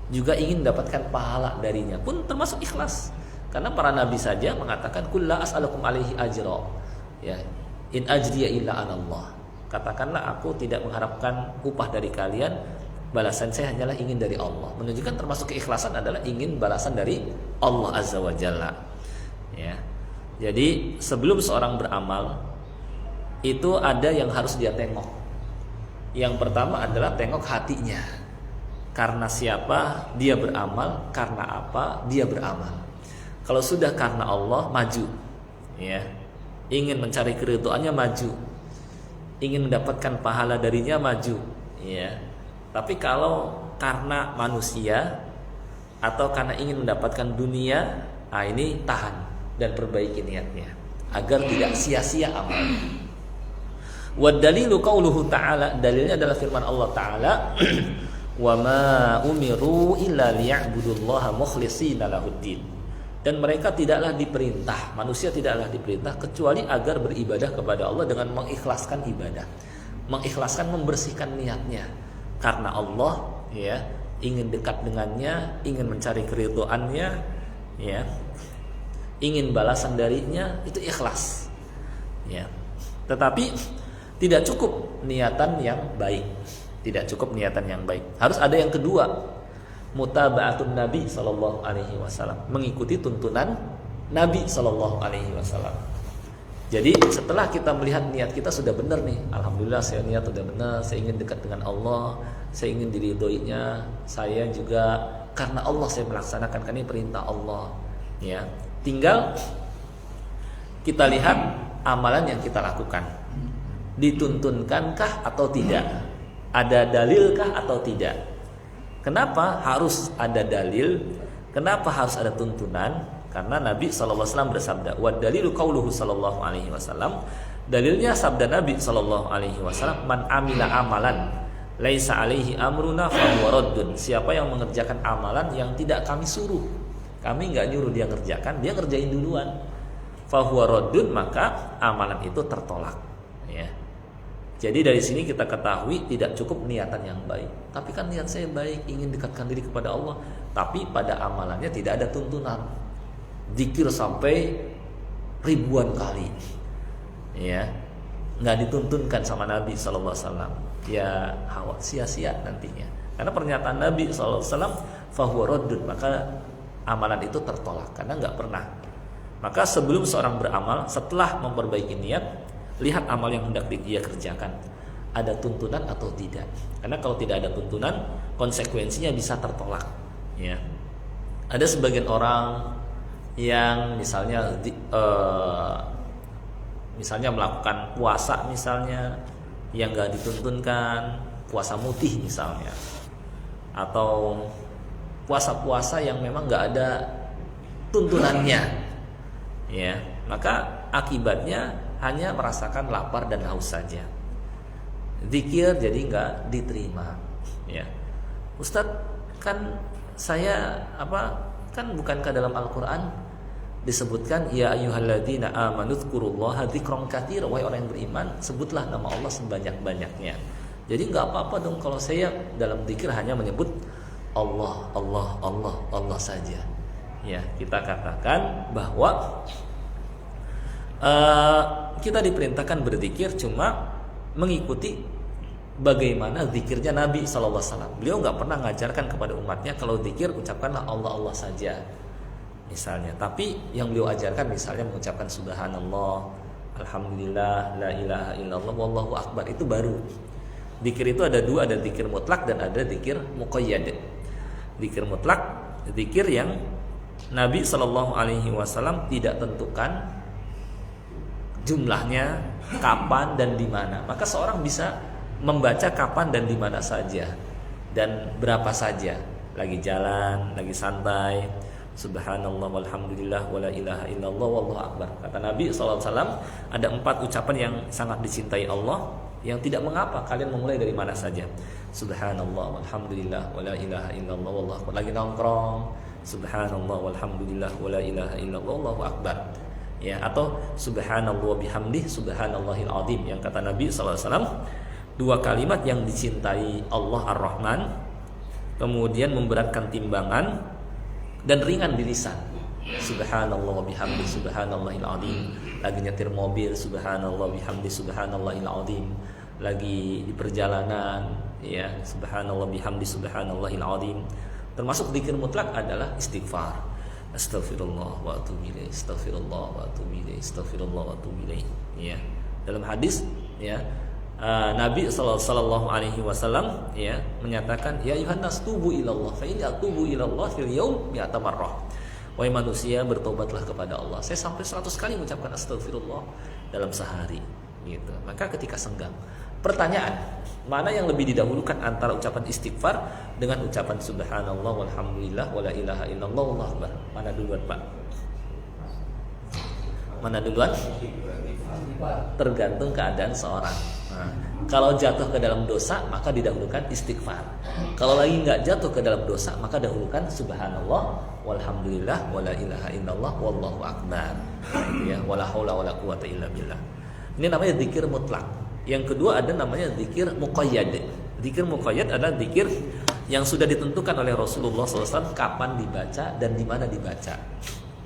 Juga ingin mendapatkan pahala darinya pun termasuk ikhlas. Karena para nabi saja mengatakan kulla as'alukum alaihi ajra, ya, in ajriya illa 'ala Allah. Katakanlah aku tidak mengharapkan upah dari kalian, balasan saya hanyalah ingin dari Allah. Menunjukkan termasuk keikhlasan adalah ingin balasan dari Allah Azza wa Jalla, ya. Jadi sebelum seorang beramal itu ada yang harus dia tengok. Yang pertama adalah tengok hatinya. Karena siapa dia beramal, karena apa dia beramal. Kalau sudah karena Allah, maju, ya. Ingin mencari keridhaannya, maju. Ingin mendapatkan pahala darinya, maju, ya. Tapi kalau karena manusia atau karena ingin mendapatkan dunia, nah ini tahan dan perbaiki niatnya agar tidak sia-sia amal. Wa dalilu qauluhu ta'ala, dalilnya adalah firman Allah Ta'ala, wa ma umiru illa liya'budullaha mukhlishina lahuddin. Dan mereka tidaklah diperintah, manusia tidaklah diperintah kecuali agar beribadah kepada Allah dengan mengikhlaskan ibadah, mengikhlaskan, membersihkan niatnya karena Allah, ya, ingin dekat dengannya, ingin mencari keridhaannya, ya, ingin balasan darinya, itu ikhlas, ya. Tetapi tidak cukup niatan yang baik. Tidak cukup niatan yang baik. Harus ada yang kedua, mutaba'atun Nabi sallallahu alaihi wasallam, mengikuti tuntunan Nabi sallallahu alaihi wasallam. Jadi setelah kita melihat niat kita sudah benar nih, alhamdulillah saya niat sudah benar, saya ingin dekat dengan Allah, saya ingin diridhoinya, saya juga karena Allah saya melaksanakan, karena ini perintah Allah, ya. Tinggal kita lihat amalan yang kita lakukan dituntunkankah atau tidak. Ada dalilkah atau tidak? Kenapa harus ada dalil? Kenapa harus ada tuntunan? Karena Nabi SAW bersabda, wa dalilu qauluhu sallallahu alaihi wasallam, Dalilnya sabda Nabi Shallallahu Alaihi Wasallam, man amila amalan laisa alaihi amruna fahuwa raddun. Siapa yang mengerjakan amalan yang tidak kami suruh, kami nggak nyuruh dia ngerjakan, dia ngerjain duluan, fahuwa raddun, maka amalan itu tertolak. Ya. Jadi dari sini kita ketahui tidak cukup niatan yang baik. Tapi kan niat saya baik, ingin dekatkan diri kepada Allah, tapi pada amalannya tidak ada tuntunan. Zikir sampai ribuan kali, ya, nggak dituntunkan sama Nabi SAW. Ya sia-sia nantinya. Karena pernyataan Nabi SAW, fahuwa raddun, maka amalan itu tertolak karena nggak pernah. Maka sebelum seorang beramal, setelah memperbaiki niat, lihat amal yang hendak dia kerjakan, ada tuntunan atau tidak. Karena kalau tidak ada tuntunan, konsekuensinya bisa tertolak. Ya. Ada sebagian orang yang misalnya melakukan puasa misalnya yang nggak dituntunkan, puasa mutih misalnya, atau puasa-puasa yang memang nggak ada tuntunannya, ya, maka akibatnya hanya merasakan lapar dan haus saja. Zikir jadi nggak diterima. Ya, Ustadz, kan saya kan bukankah dalam Al-Quran disebutkan ya ayyuhalladzina amanu dzkurullaha dzikran katsira, wahai orang yang beriman, sebutlah nama Allah sebanyak-banyaknya. Jadi nggak apa-apa dong kalau saya dalam zikir hanya menyebut Allah, Allah, Allah, Allah saja. Ya, kita katakan bahwa kita diperintahkan berzikir cuma mengikuti bagaimana zikirnya Nabi SAW. Beliau nggak pernah mengajarkan kepada umatnya kalau zikir ucapkanlah Allah, Allah saja misalnya. Tapi yang beliau ajarkan misalnya mengucapkan subhanallah, alhamdulillah, la ilaha illallah, wallahu akbar, itu baru. Zikir itu ada dua, ada zikir mutlak dan ada zikir muqayyad. Zikir mutlak, zikir yang Nabi SAW tidak tentukan jumlahnya, kapan dan di mana. Maka seorang bisa membaca kapan dan di mana saja dan berapa saja. Lagi jalan, lagi santai, subhanallah walhamdulillah wala ilaha illallah wallahu akbar. Kata Nabi SAW, ada 4 ucapan yang sangat dicintai Allah, yang tidak mengapa kalian memulai dari mana saja. Subhanallah walhamdulillah wala ilaha illallah wallahu akbar. Lagi nongkrong, subhanallah walhamdulillah wala ilaha illallah wallahu akbar. Ya, atau subhanallah bihamdih subhanallahil azim, yang kata Nabi SAW, 2 kalimat yang dicintai Allah Ar-Rahman, kemudian memberatkan timbangan dan ringan di lisan. Subhanallah bihamdih subhanallahil azim. Lagi nyetir mobil, subhanallah bihamdih subhanallahil azim. Lagi di perjalanan, ya, subhanallah bihamdih subhanallahil azim. Termasuk zikir mutlak adalah istighfar. Astaghfirullah wa atubu ilaih, astaghfirullah wa atubu ilaih, astaghfirullah wa atubu ilaih. Ya. Dalam hadis, ya, Nabi sallallahu alaihi wasallam, ya, menyatakan ya ayuhannas tubu ilallah fa inni atubu ilallah fil yaum mi'ata marrah. Wahai manusia, bertobatlah kepada Allah. Saya sampai 100 kali mengucapkan astagfirullah dalam sehari, gitu. Maka ketika senggang, pertanyaan, mana yang lebih didahulukan antara ucapan istighfar dengan ucapan subhanallah walhamdulillah wala ilaha illallah wallahu akbar? Mana duluan, Pak? Mana duluan? Tergantung keadaan seorang. Nah, kalau jatuh ke dalam dosa maka didahulukan istighfar. Kalau lagi nggak jatuh ke dalam dosa maka dahulukan subhanallah walhamdulillah wala ilaha illallah wallahu akbar. Ya, wala haula wala quwata illa billah. Ini namanya zikir mutlak. Yang kedua ada namanya zikir muqayyad. Zikir muqayyad adalah zikir yang sudah ditentukan oleh Rasulullah SAW kapan dibaca dan di mana dibaca.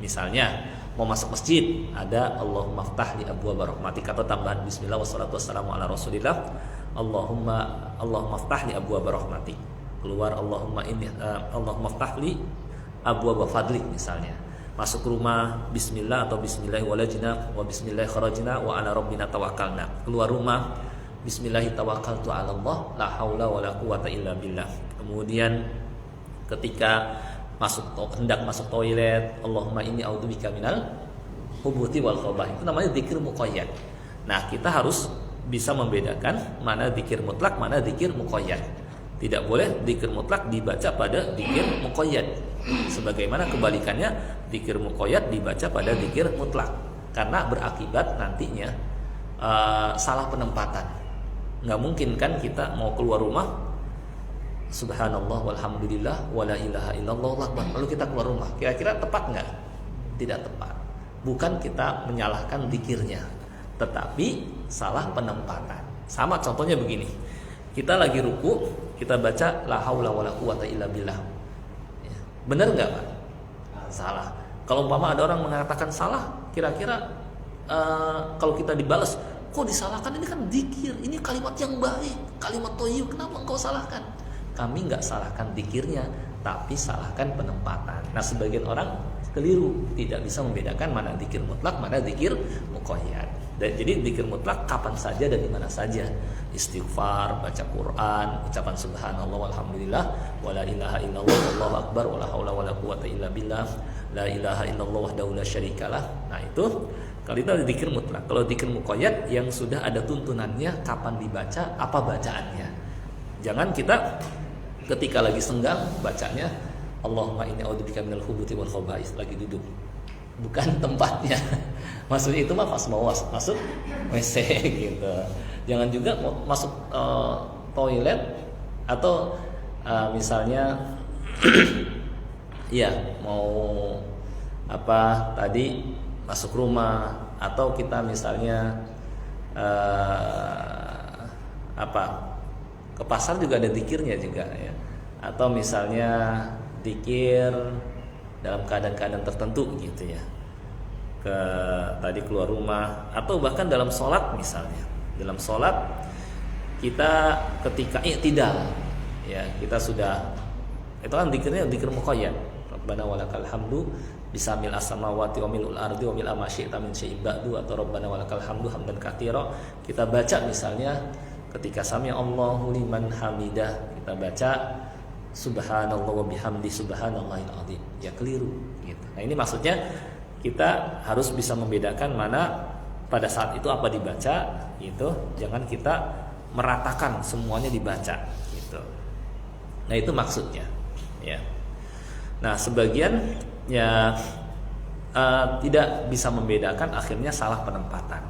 Misalnya mau masuk masjid, ada Allahumma ftah li abwaab rahmatik, atau tambahan bismillah wassalatu wassalamu ala rasulillah, Allahumma ftah li abwaab rahmatik. Keluar Allahumma ftah li abwaab fadlik misalnya. Masuk rumah bismillah atau bismillah walajna wa bismillah kharajna wa ala rabbina tawakkalna. Keluar rumah bismillah tawakkaltu ala Allah la haula wala quwata illa billah. Kemudian ketika hendak masuk toilet, Allahumma inni a'udzubika minal hubuti wal khaba'ith. Itu namanya zikir muqayyad. Nah, kita harus bisa membedakan mana zikir mutlak, mana zikir muqayyad. Tidak boleh zikir mutlak dibaca pada zikir muqayyad. Sebagaimana kebalikannya, zikir muqayyad dibaca pada zikir mutlak. Karena berakibat nantinya salah penempatan. Nggak mungkin kan kita mau keluar rumah, subhanallah walhamdulillah wala ilaha illallah akbar, lalu kita keluar rumah. Kira-kira tepat nggak? Tidak tepat. Bukan kita menyalahkan zikirnya, tetapi salah penempatan. Sama contohnya begini, kita lagi ruku, kita baca la haula wala quwata illa billah. Benar nggak Pak? Salah. Kalau umpama ada orang mengatakan salah, kira-kira kalau kita dibalas, kok disalahkan? Ini kan zikir, ini kalimat yang baik, kalimat thayyib, kenapa engkau salahkan? Kami nggak salahkan zikirnya, tapi salahkan penempatan. Nah, sebagian orang keliru, tidak bisa membedakan mana zikir mutlak, mana zikir muqayyad. Dan jadi zikir mutlak kapan saja dan di mana saja. Istighfar, baca Quran, ucapan subhanallah walhamdulillah wala ilaha illallah wallahu akbar wala haula wala quwata illa billah la ilaha illallah wahdahu la syarikalah. Nah, itu kalau itu ada zikir mutlak. Kalau zikir muqayyad yang sudah ada tuntunannya kapan dibaca, apa bacaannya. Jangan kita ketika lagi senggang bacanya Allahumma inni a'udzubika minal khubuthi wal khaba'is, lagi duduk. Bukan tempatnya. Maksudnya itu mah pas mau masuk WC gitu. Jangan juga masuk toilet atau misalnya ya mau apa tadi masuk rumah, atau kita misalnya ke pasar juga ada zikirnya juga ya. Atau misalnya zikir dalam keadaan-keadaan tertentu gitu ya. Tadi keluar rumah, atau bahkan dalam sholat misalnya. Dalam sholat kita ketika i'tidal ya, kita sudah itu kan zikirnya zikir muqayyad. Rabbana walakal hamdu bisamil as-samawati wa milul ardi wa mil ma syi'ta min syai'in ba'du, atau Rabbana walakal hamdu hamdan katsira. Kita baca misalnya ketika sami Allahu liman hamidah, kita baca subhanallah wa bihamdi subhanallahil azim. Ya keliru gitu. Nah, ini maksudnya kita harus bisa membedakan mana pada saat itu apa dibaca gitu. Jangan kita meratakan semuanya dibaca gitu. Nah, itu maksudnya ya. Nah, sebagian ya tidak bisa membedakan, akhirnya salah penempatan.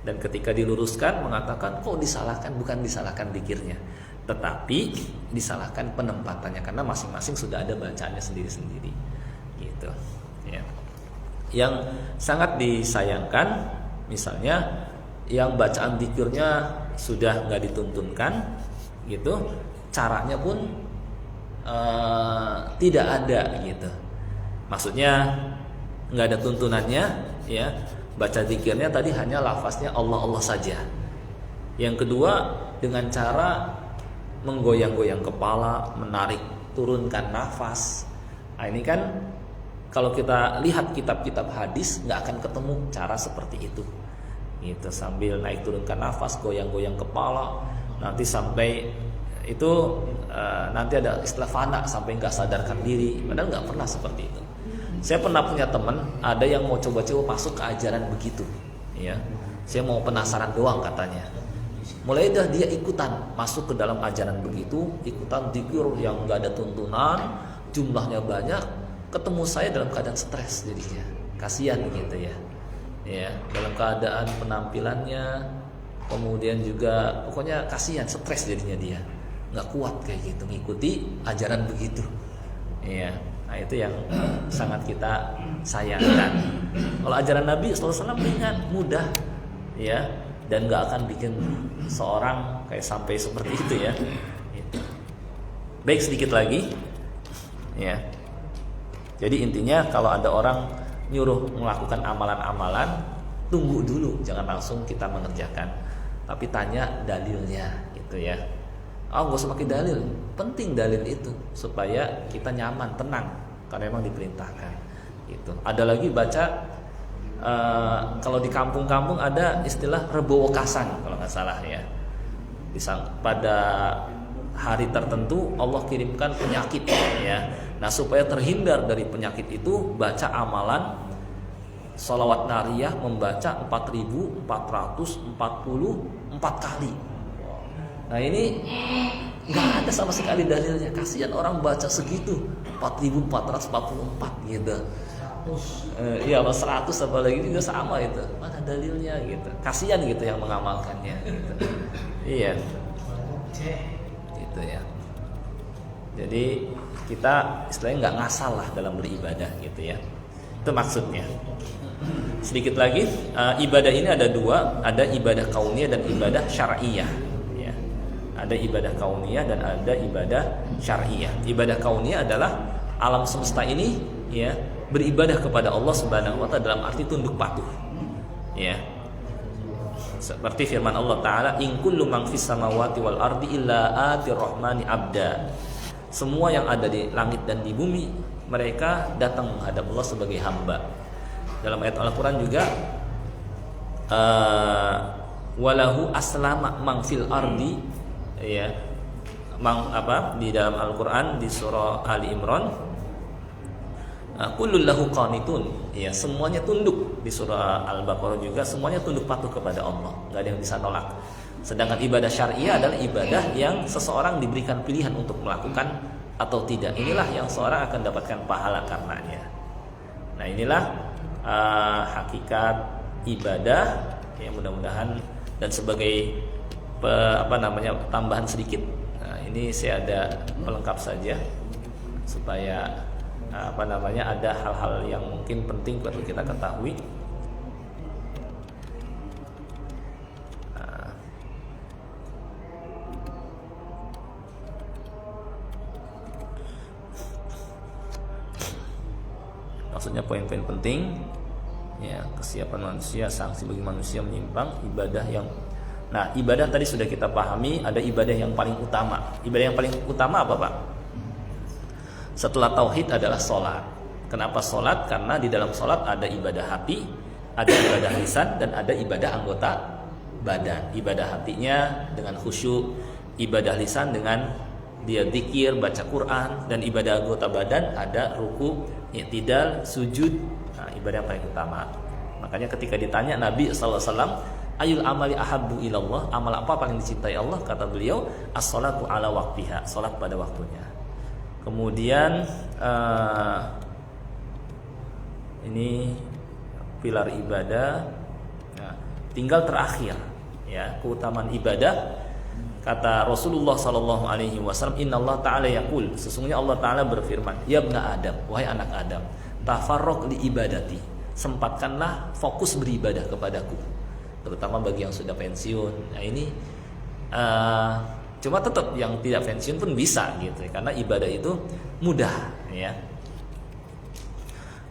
Dan ketika diluruskan mengatakan kok disalahkan, bukan disalahkan zikirnya, tetapi disalahkan penempatannya, karena masing-masing sudah ada bacaannya sendiri-sendiri gitu ya. Yang sangat disayangkan misalnya yang bacaan zikirnya sudah nggak dituntunkan gitu, caranya pun tidak ada gitu. Maksudnya nggak ada tuntunannya ya. Baca zikirnya tadi hanya lafaznya Allah Allah saja. Yang kedua dengan cara menggoyang-goyang kepala, menarik, turunkan nafas. Nah, ini kan kalau kita lihat kitab-kitab hadis nggak akan ketemu cara seperti itu. Gitu, sambil naik turunkan nafas, goyang-goyang kepala, nanti sampai itu nanti ada istilah fana, sampai nggak sadarkan diri. Padahal nggak pernah seperti itu. Saya pernah punya teman, ada yang mau coba-coba masuk ke ajaran begitu, ya. Saya mau penasaran doang katanya. Mulai dah dia ikutan masuk ke dalam ajaran begitu, ikutan zikir yang nggak ada tuntunan, jumlahnya banyak. Ketemu saya dalam keadaan stres jadinya, kasihan gitu ya. Ya, dalam keadaan penampilannya, kemudian juga pokoknya kasihan, stres jadinya dia, nggak kuat kayak gitu mengikuti ajaran begitu. Ya. Nah, itu yang sangat kita sayangkan. Kalau ajaran Nabi SAW ringan, mudah, ya, dan nggak akan bikin seorang kayak sampai seperti itu ya. Baik, sedikit lagi, ya. Jadi intinya kalau ada orang nyuruh melakukan amalan-amalan, tunggu dulu, jangan langsung kita mengerjakan, tapi tanya dalilnya, gitu ya. Oh, nggak usah pakai dalil, penting dalil itu supaya kita nyaman, tenang, karena memang diperintahkan. Gitu. Ada lagi baca kalau di kampung-kampung ada istilah rebo wekasan kalau nggak salah ya. Pada hari tertentu Allah kirimkan penyakit ya. Nah, supaya terhindar dari penyakit itu, baca amalan sholawat nariyah, membaca 4.444 kali. Nah, ini nggak ada sama sekali dalilnya. Kasihan orang baca segitu, 4.444 gitu. Iya, 100 apalagi juga sama itu. Mana dalilnya gitu. Kasihan gitu yang mengamalkannya gitu. Iya. Gitu ya. Jadi kita istilahnya nggak ngasal lah dalam beribadah gitu ya. Itu maksudnya. Sedikit lagi, ibadah ini ada dua, ada ibadah kauniyah dan ibadah syar'iyah. Ya. Ada ibadah kauniyah dan ada ibadah syar'iyah. Ibadah kauniyah adalah alam semesta ini ya beribadah kepada Allah Subhanahu wa taala dalam arti tunduk patuh. Ya. Seperti firman Allah taala, "In kullu man fis samawati wal ardi illa atir rahmani abda." Semua yang ada di langit dan di bumi mereka datang menghadap Allah sebagai hamba. Dalam ayat Al-Qur'an juga walahu aslama man fil ardi ya. Di dalam Al-Qur'an di surah Ali Imran kullul lahu qanitun ya, semuanya tunduk. Di surah Al-Baqarah juga semuanya tunduk patuh kepada Allah, enggak ada yang bisa nolak. Sedangkan ibadah syariah adalah ibadah yang seseorang diberikan pilihan untuk melakukan atau tidak. Inilah yang seorang akan dapatkan pahala karenanya. Nah, inilah hakikat ibadah ya, mudah-mudahan. Dan sebagai tambahan sedikit. Nah, ini saya ada pelengkap saja supaya ada hal-hal yang mungkin penting perlu kita ketahui. Maksudnya poin-poin penting ya, kesiapan manusia, sanksi bagi manusia menyimpang, ibadah yang ibadah tadi sudah kita pahami, ada ibadah yang paling utama. Ibadah yang paling utama apa, Pak? Setelah tauhid adalah sholat. Kenapa sholat? Karena di dalam sholat ada ibadah hati, ada ibadah lisan, dan ada ibadah anggota badan. Ibadah hatinya dengan khusyuk, ibadah lisan dengan dia zikir, baca Quran, dan ibadah anggota badan ada ruku, i'tidal, sujud. Nah, ibadah yang paling utama. Makanya ketika ditanya Nabi SAW, ayul amali ahabbu ilallah, amal apa paling dicintai Allah? Kata beliau, as-salatu ala waqtiha, salat pada waktunya. Kemudian ini pilar ibadah. Nah, tinggal terakhir ya, keutamaan ibadah. Kata Rasulullah sallallahu alaihi wasallam, "Innallaha ta'ala yaqul," sesungguhnya Allah taala berfirman, "Ya ibna Adam, wahai anak Adam, tafarraq li ibadati." Sempatkanlah fokus beribadah kepadaku. Terutama bagi yang sudah pensiun. Nah, ini cuma tetap yang tidak pensiun pun bisa gitu, karena ibadah itu mudah ya.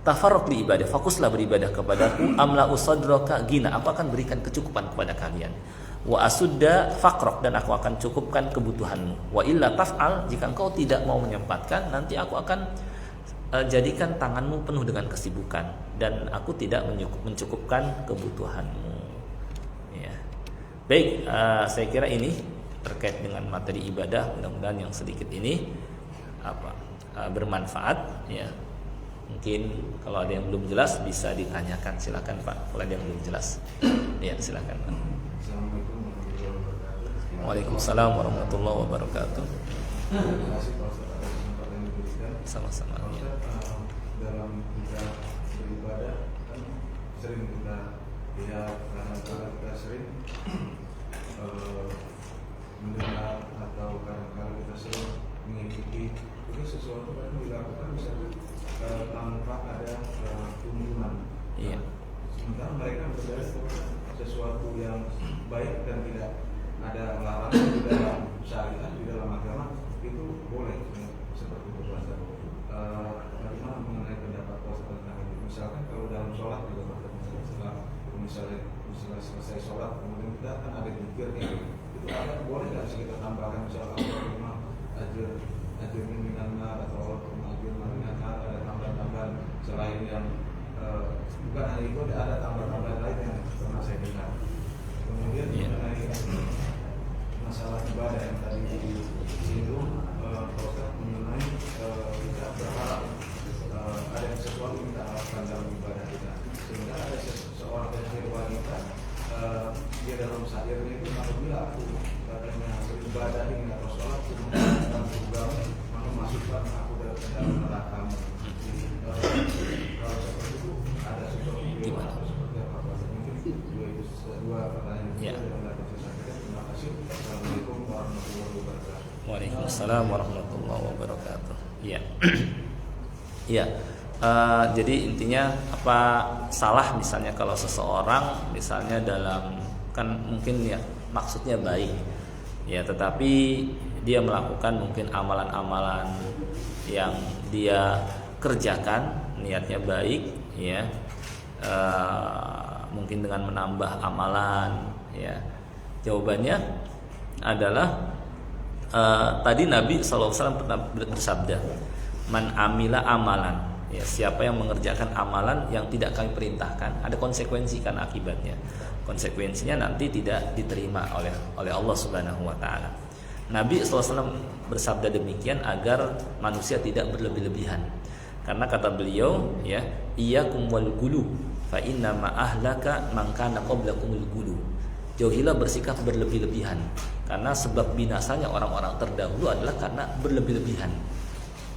Tafarraq li ibadah, fokuslah beribadah kepadaku. Amla usadraka gina, aku akan berikan kecukupan kepada kalian. Wa asudda faqrak, dan aku akan cukupkan kebutuhanmu. Wa illa taf'al, jika engkau tidak mau menyempatkan, nanti aku akan jadikan tanganmu penuh dengan kesibukan dan aku tidak mencukupkan kebutuhanmu. Ya. Baik, saya kira ini terkait dengan materi ibadah. Mudah-mudahan yang sedikit ini bermanfaat ya. Mungkin kalau ada yang belum jelas bisa ditanyakan, silakan Pak. Kalau ada yang belum jelas, ya silakan Pak. Assalamualaikum warahmatullahi wabarakatuh. Waalaikumsalam warahmatullahi wabarakatuh. Terima kasih Pak Ustaz atas kesempatan yang diberikan. Sama-sama. Pak Ustaz, dalam kita beribadah kan sering kita lihat, kadang-kadang kita sering mendengar atau kadang-kadang kita sering mengikuti itu sesuatu yang dilakukan bisa tanpa ada tuntunan. Iya. Sementara mereka berdalil sesuatu yang baik dan tidak ada larangan di dalam syariat, di dalam agama itu boleh seperti itu Pak. Bagaimana mengenai pendapat Pak tentang itu? Misalkan kalau dalam sholat juga misalnya selesai sholat kemudian kita kan ada zikirnya, itu ada boleh nggak sih kita tambahkan misalkan ajur minan atau ajur minan, ada tambahan-tambahan selain yang bukan hanya itu, ada tambahan-tambahan lain yang pernah saya dengar. Kemudian mengenai masalah ibadah yang tadi disinggung Ustaz, mengenai kita berharap ada sesuatu yang kita harapkan dalam ibadah kita. Sehingga ada seorang penyair wanita, dia dalam syairnya itu, apabila aku katanya beribadah ini atau sholat dan surgamu, maka masukkan aku dalam nerakamu. Kalau seperti Waalaikumsalam warahmatullahi wabarakatuh. Iya. Iya. Jadi intinya apa salah misalnya kalau seseorang misalnya dalam, kan mungkin ya maksudnya baik ya, tetapi dia melakukan mungkin amalan-amalan yang dia kerjakan niatnya baik ya, mungkin dengan menambah amalan ya. Jawabannya adalah tadi Nabi SAW pernah bersabda, man amila amalan, ya, siapa yang mengerjakan amalan yang tidak kami perintahkan, ada konsekuensi kan akibatnya. Konsekuensinya nanti tidak diterima oleh Allah Subhanahu wa taala. Nabi SAW bersabda demikian agar manusia tidak berlebih-lebihan. Karena kata beliau ya, iyyakum wal gulu fa inna ma ahlaka man kana qablakumul gulu. Jauhilah bersikap berlebih-lebihan, karena sebab binasanya orang-orang terdahulu adalah karena berlebih-lebihan.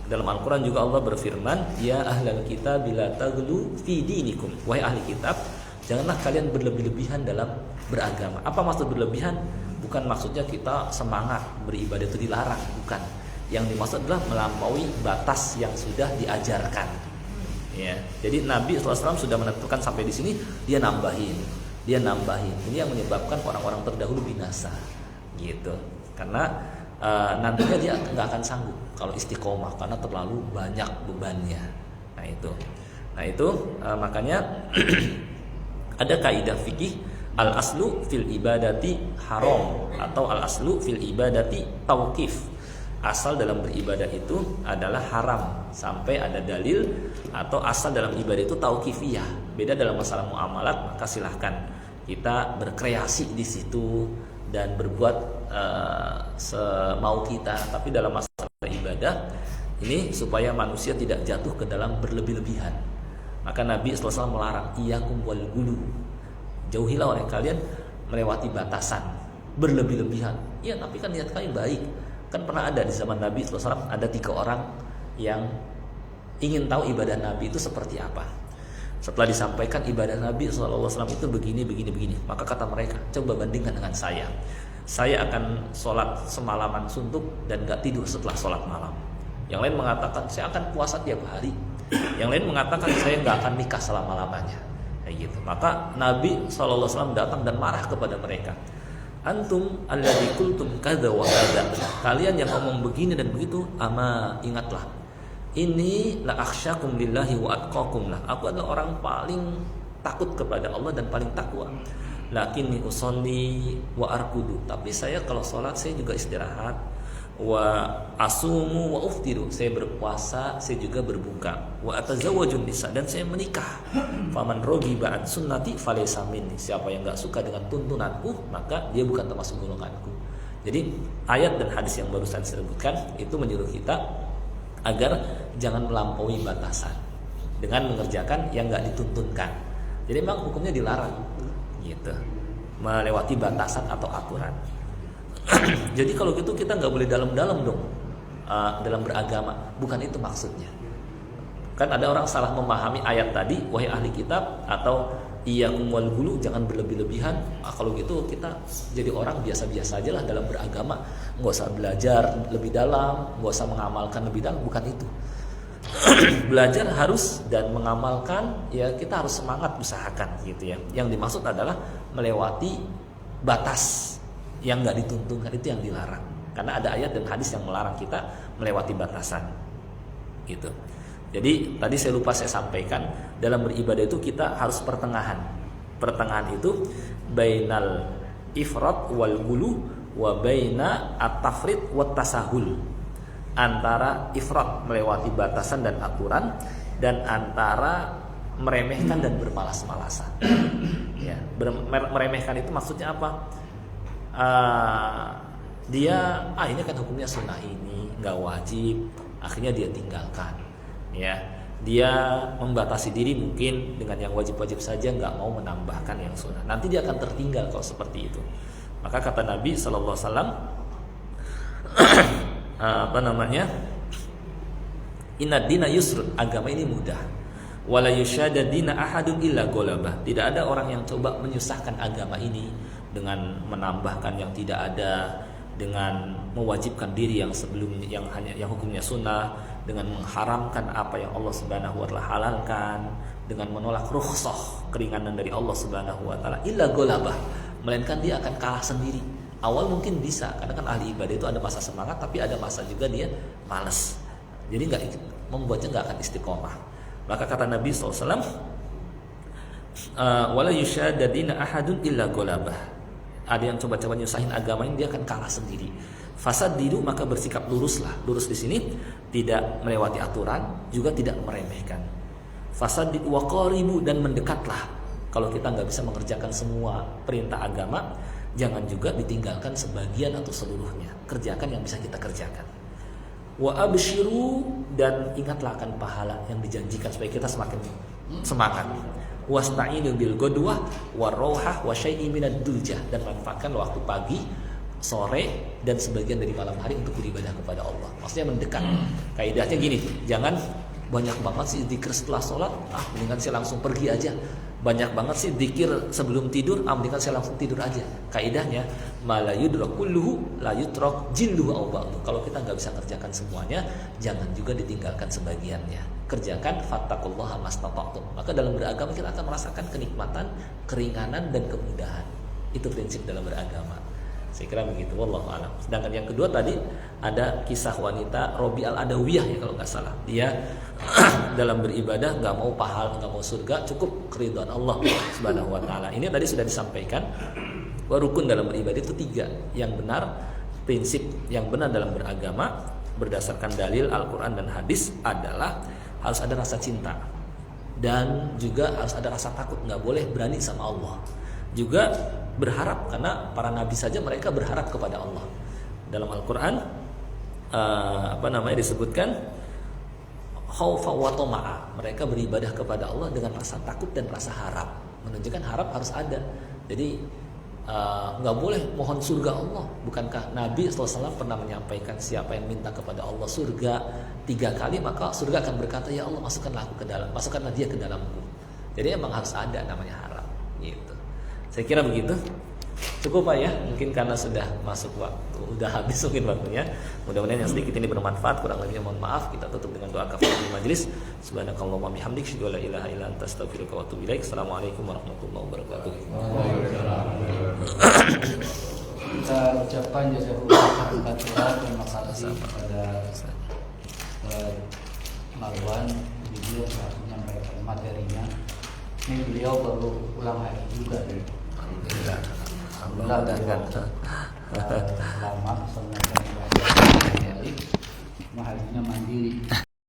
Dalam Al-Quran juga Allah berfirman, ya ahlal kitab bila taghlu fi dinikum, wahai ahli kitab, janganlah kalian berlebih-lebihan dalam beragama. Apa maksud berlebihan? Bukan maksudnya kita semangat beribadah itu dilarang, bukan. Yang dimaksud adalah melampaui batas yang sudah diajarkan. Ya, jadi Nabi SAW sudah menentukan sampai di sini, dia nambahin. Ini yang menyebabkan orang-orang terdahulu binasa, gitu. Karena nantinya dia nggak akan sanggup kalau istiqomah karena terlalu banyak bebannya. Nah itu makanya ada kaidah fikih al aslu fil ibadati haram atau al aslu fil ibadati tauqif. Asal dalam beribadah itu adalah haram sampai ada dalil, atau asal dalam ibadah itu tauqifiyah. Beda dalam masalah muamalat, maka silahkan kita berkreasi di situ dan berbuat semau kita. Tapi dalam masalah ibadah ini supaya manusia tidak jatuh ke dalam berlebih-lebihan, maka Nabi SAW melarang iyyakum wal gulu. Jauhilah oleh kalian melewati batasan, berlebih-lebihan. Ya, tapi kan niat kalian baik. Kan pernah ada di zaman Nabi SAW ada 3 orang yang ingin tahu ibadah Nabi itu seperti apa. Setelah disampaikan ibadah Nabi SAW itu begini, maka kata mereka, coba bandingkan dengan saya. Saya akan sholat semalaman suntuk dan gak tidur setelah sholat malam. Yang lain mengatakan saya akan puasa tiap hari. Yang lain mengatakan saya gak akan nikah selama-lamanya. Kayak gitu. Maka Nabi SAW datang dan marah kepada mereka. Antum alladzi qultum kadza wa kadza. Kalian yang ngomong begini dan begitu, ama ingatlah. Ini la akhsyakum lillahi wa atqakum lah. Aku adalah orang paling takut kepada Allah dan paling takwa. Lakinni usolli wa arkudu. Tapi saya kalau sholat saya juga istirahat. Wa asumu wa uftiru. Saya berpuasa, saya juga berbuka. Wa atazawwajun nisa, dan saya menikah. Faman raghiba an sunnati falaysa minni. Siapa yang enggak suka dengan tuntunanku, maka dia bukan termasuk golonganku. Jadi ayat dan hadis yang barusan saya sebutkan itu menyuruh kita agar jangan melampaui batasan dengan mengerjakan yang enggak dituntunkan. Jadi memang hukumnya dilarang gitu, melewati batasan atau aturan. Jadi kalau gitu kita nggak boleh dalam-dalam dong dalam beragama, bukan itu maksudnya. Kan ada orang salah memahami ayat tadi, wahai ahli kitab, atau iyyakum wal gulu, jangan berlebih-lebihan. Kalau gitu kita jadi orang biasa-biasa aja lah dalam beragama, nggak usah belajar lebih dalam, nggak usah mengamalkan lebih dalam, bukan itu. Belajar harus dan mengamalkan, ya kita harus semangat usahakan gitu ya. Yang dimaksud adalah melewati batas yang nggak dituntunkan, itu yang dilarang. Karena ada ayat dan hadis yang melarang kita melewati batasan gitu. Jadi tadi saya lupa saya sampaikan, dalam beribadah itu kita harus pertengahan. Pertengahan itu bainal ifrat wal gulu wa baina at-tafrid wat tasahul. Antara ifrat melewati batasan dan aturan, dan antara meremehkan dan bermalas-malasan. Ya, meremehkan itu maksudnya apa? Dia ini kan hukumnya sunnah, ini nggak wajib, akhirnya dia tinggalkan. Ya, dia membatasi diri mungkin dengan yang wajib-wajib saja, nggak mau menambahkan yang sunnah. Nanti dia akan tertinggal kalau seperti itu. Maka kata Nabi SAW, inna dina yusrun, agama ini mudah. Wala yusyada dina ahadun illa golabah. Tidak ada orang yang coba menyusahkan agama ini dengan menambahkan yang tidak ada, dengan mewajibkan diri yang sebelumnya yang hukumnya sunnah, dengan mengharamkan apa yang Allah Subhanahu wa taala halalkan, dengan menolak rukhsah, keringanan dari Allah Subhanahu wa taala, illa golabah, melainkan dia akan kalah sendiri. Awal mungkin bisa, karena kan ahli ibadah itu ada masa semangat, tapi ada masa juga dia malas. Jadi membuatnya nggak akan istiqomah. Maka kata Nabi SAW, wala yusyadadina ahadun illa golabah. Ada yang coba-coba nyusahin agama ini, dia akan kalah sendiri. Fasadidu, maka bersikap luruslah. Lurus di sini tidak melewati aturan, juga tidak meremehkan. Fasadid wa qaribu, dan mendekatlah. Kalau kita nggak bisa mengerjakan semua perintah agama, jangan juga ditinggalkan sebagian atau seluruhnya. Kerjakan yang bisa kita kerjakan. Wa abshiru, dan ingatlah akan pahala yang dijanjikan supaya kita semakin semangat. Wasta'inu bil ghadwah warauhah wa syai'in minad duljah, dan manfaatkan waktu pagi, sore, dan sebagian dari malam hari untuk beribadah kepada Allah. Maksudnya mendekat. Kaidahnya gini, jangan banyak banget sih zikir setelah sholat, mendingan saya langsung pergi aja. Banyak banget sih zikir sebelum tidur, mendingan saya langsung tidur aja. Kaidahnya, ma la yudrak kulluhu la yutrak jilluhu aw ba'du. Kalau kita nggak bisa kerjakan semuanya, jangan juga ditinggalkan sebagiannya. Kerjakan fattaqullaha mastata'tum. Maka dalam beragama kita akan merasakan kenikmatan, keringanan, dan kemudahan. Itu prinsip dalam beragama. Saya kira begitu, wallahu a'lam. Sedangkan yang kedua tadi ada kisah wanita Robi al-Adawiyah ya kalau nggak salah. Dia dalam beribadah nggak mau pahala, nggak mau surga, cukup keridhaan Allah Subhanahu wa taala. Ini tadi sudah disampaikan bahwa rukun dalam beribadah itu 3. Yang benar, prinsip yang benar dalam beragama berdasarkan dalil Al-Qur'an dan hadis adalah harus ada rasa cinta, dan juga harus ada rasa takut, nggak boleh berani sama Allah. Juga berharap, karena para nabi saja mereka berharap kepada Allah. Dalam Al-Qur'an disebutkan khaufa wa tama'a, mereka beribadah kepada Allah dengan rasa takut dan rasa harap. Menunjukkan harap harus ada. Jadi nggak boleh mohon surga Allah. Bukankah Nabi SAW pernah menyampaikan siapa yang minta kepada Allah surga 3 kali, maka surga akan berkata, ya Allah masukkanlah dia ke dalamku. Jadi emang harus ada namanya harap gitu. Saya kira begitu. Cukup Pak ya, mungkin karena sudah masuk waktu, udah habis mungkin waktunya. Mudah-mudahan yang sedikit ini bermanfaat, kurang lebihnya mohon maaf. Kita tutup dengan doa kafaratul majelis. Subhanakallahumma bihamdik, asyhadu an la ilaha illa anta, astaghfiruka wa atubu ilaik. Assalamualaikum warahmatullahi wabarakatuh. Kita ucapkan jazakumullah khairan, terima kasih kepada Marwan video telah menyampaikan materinya. Ini beliau baru ulang hari juga nih. Alhamdulillah. Lama soalnya harinya mandiri.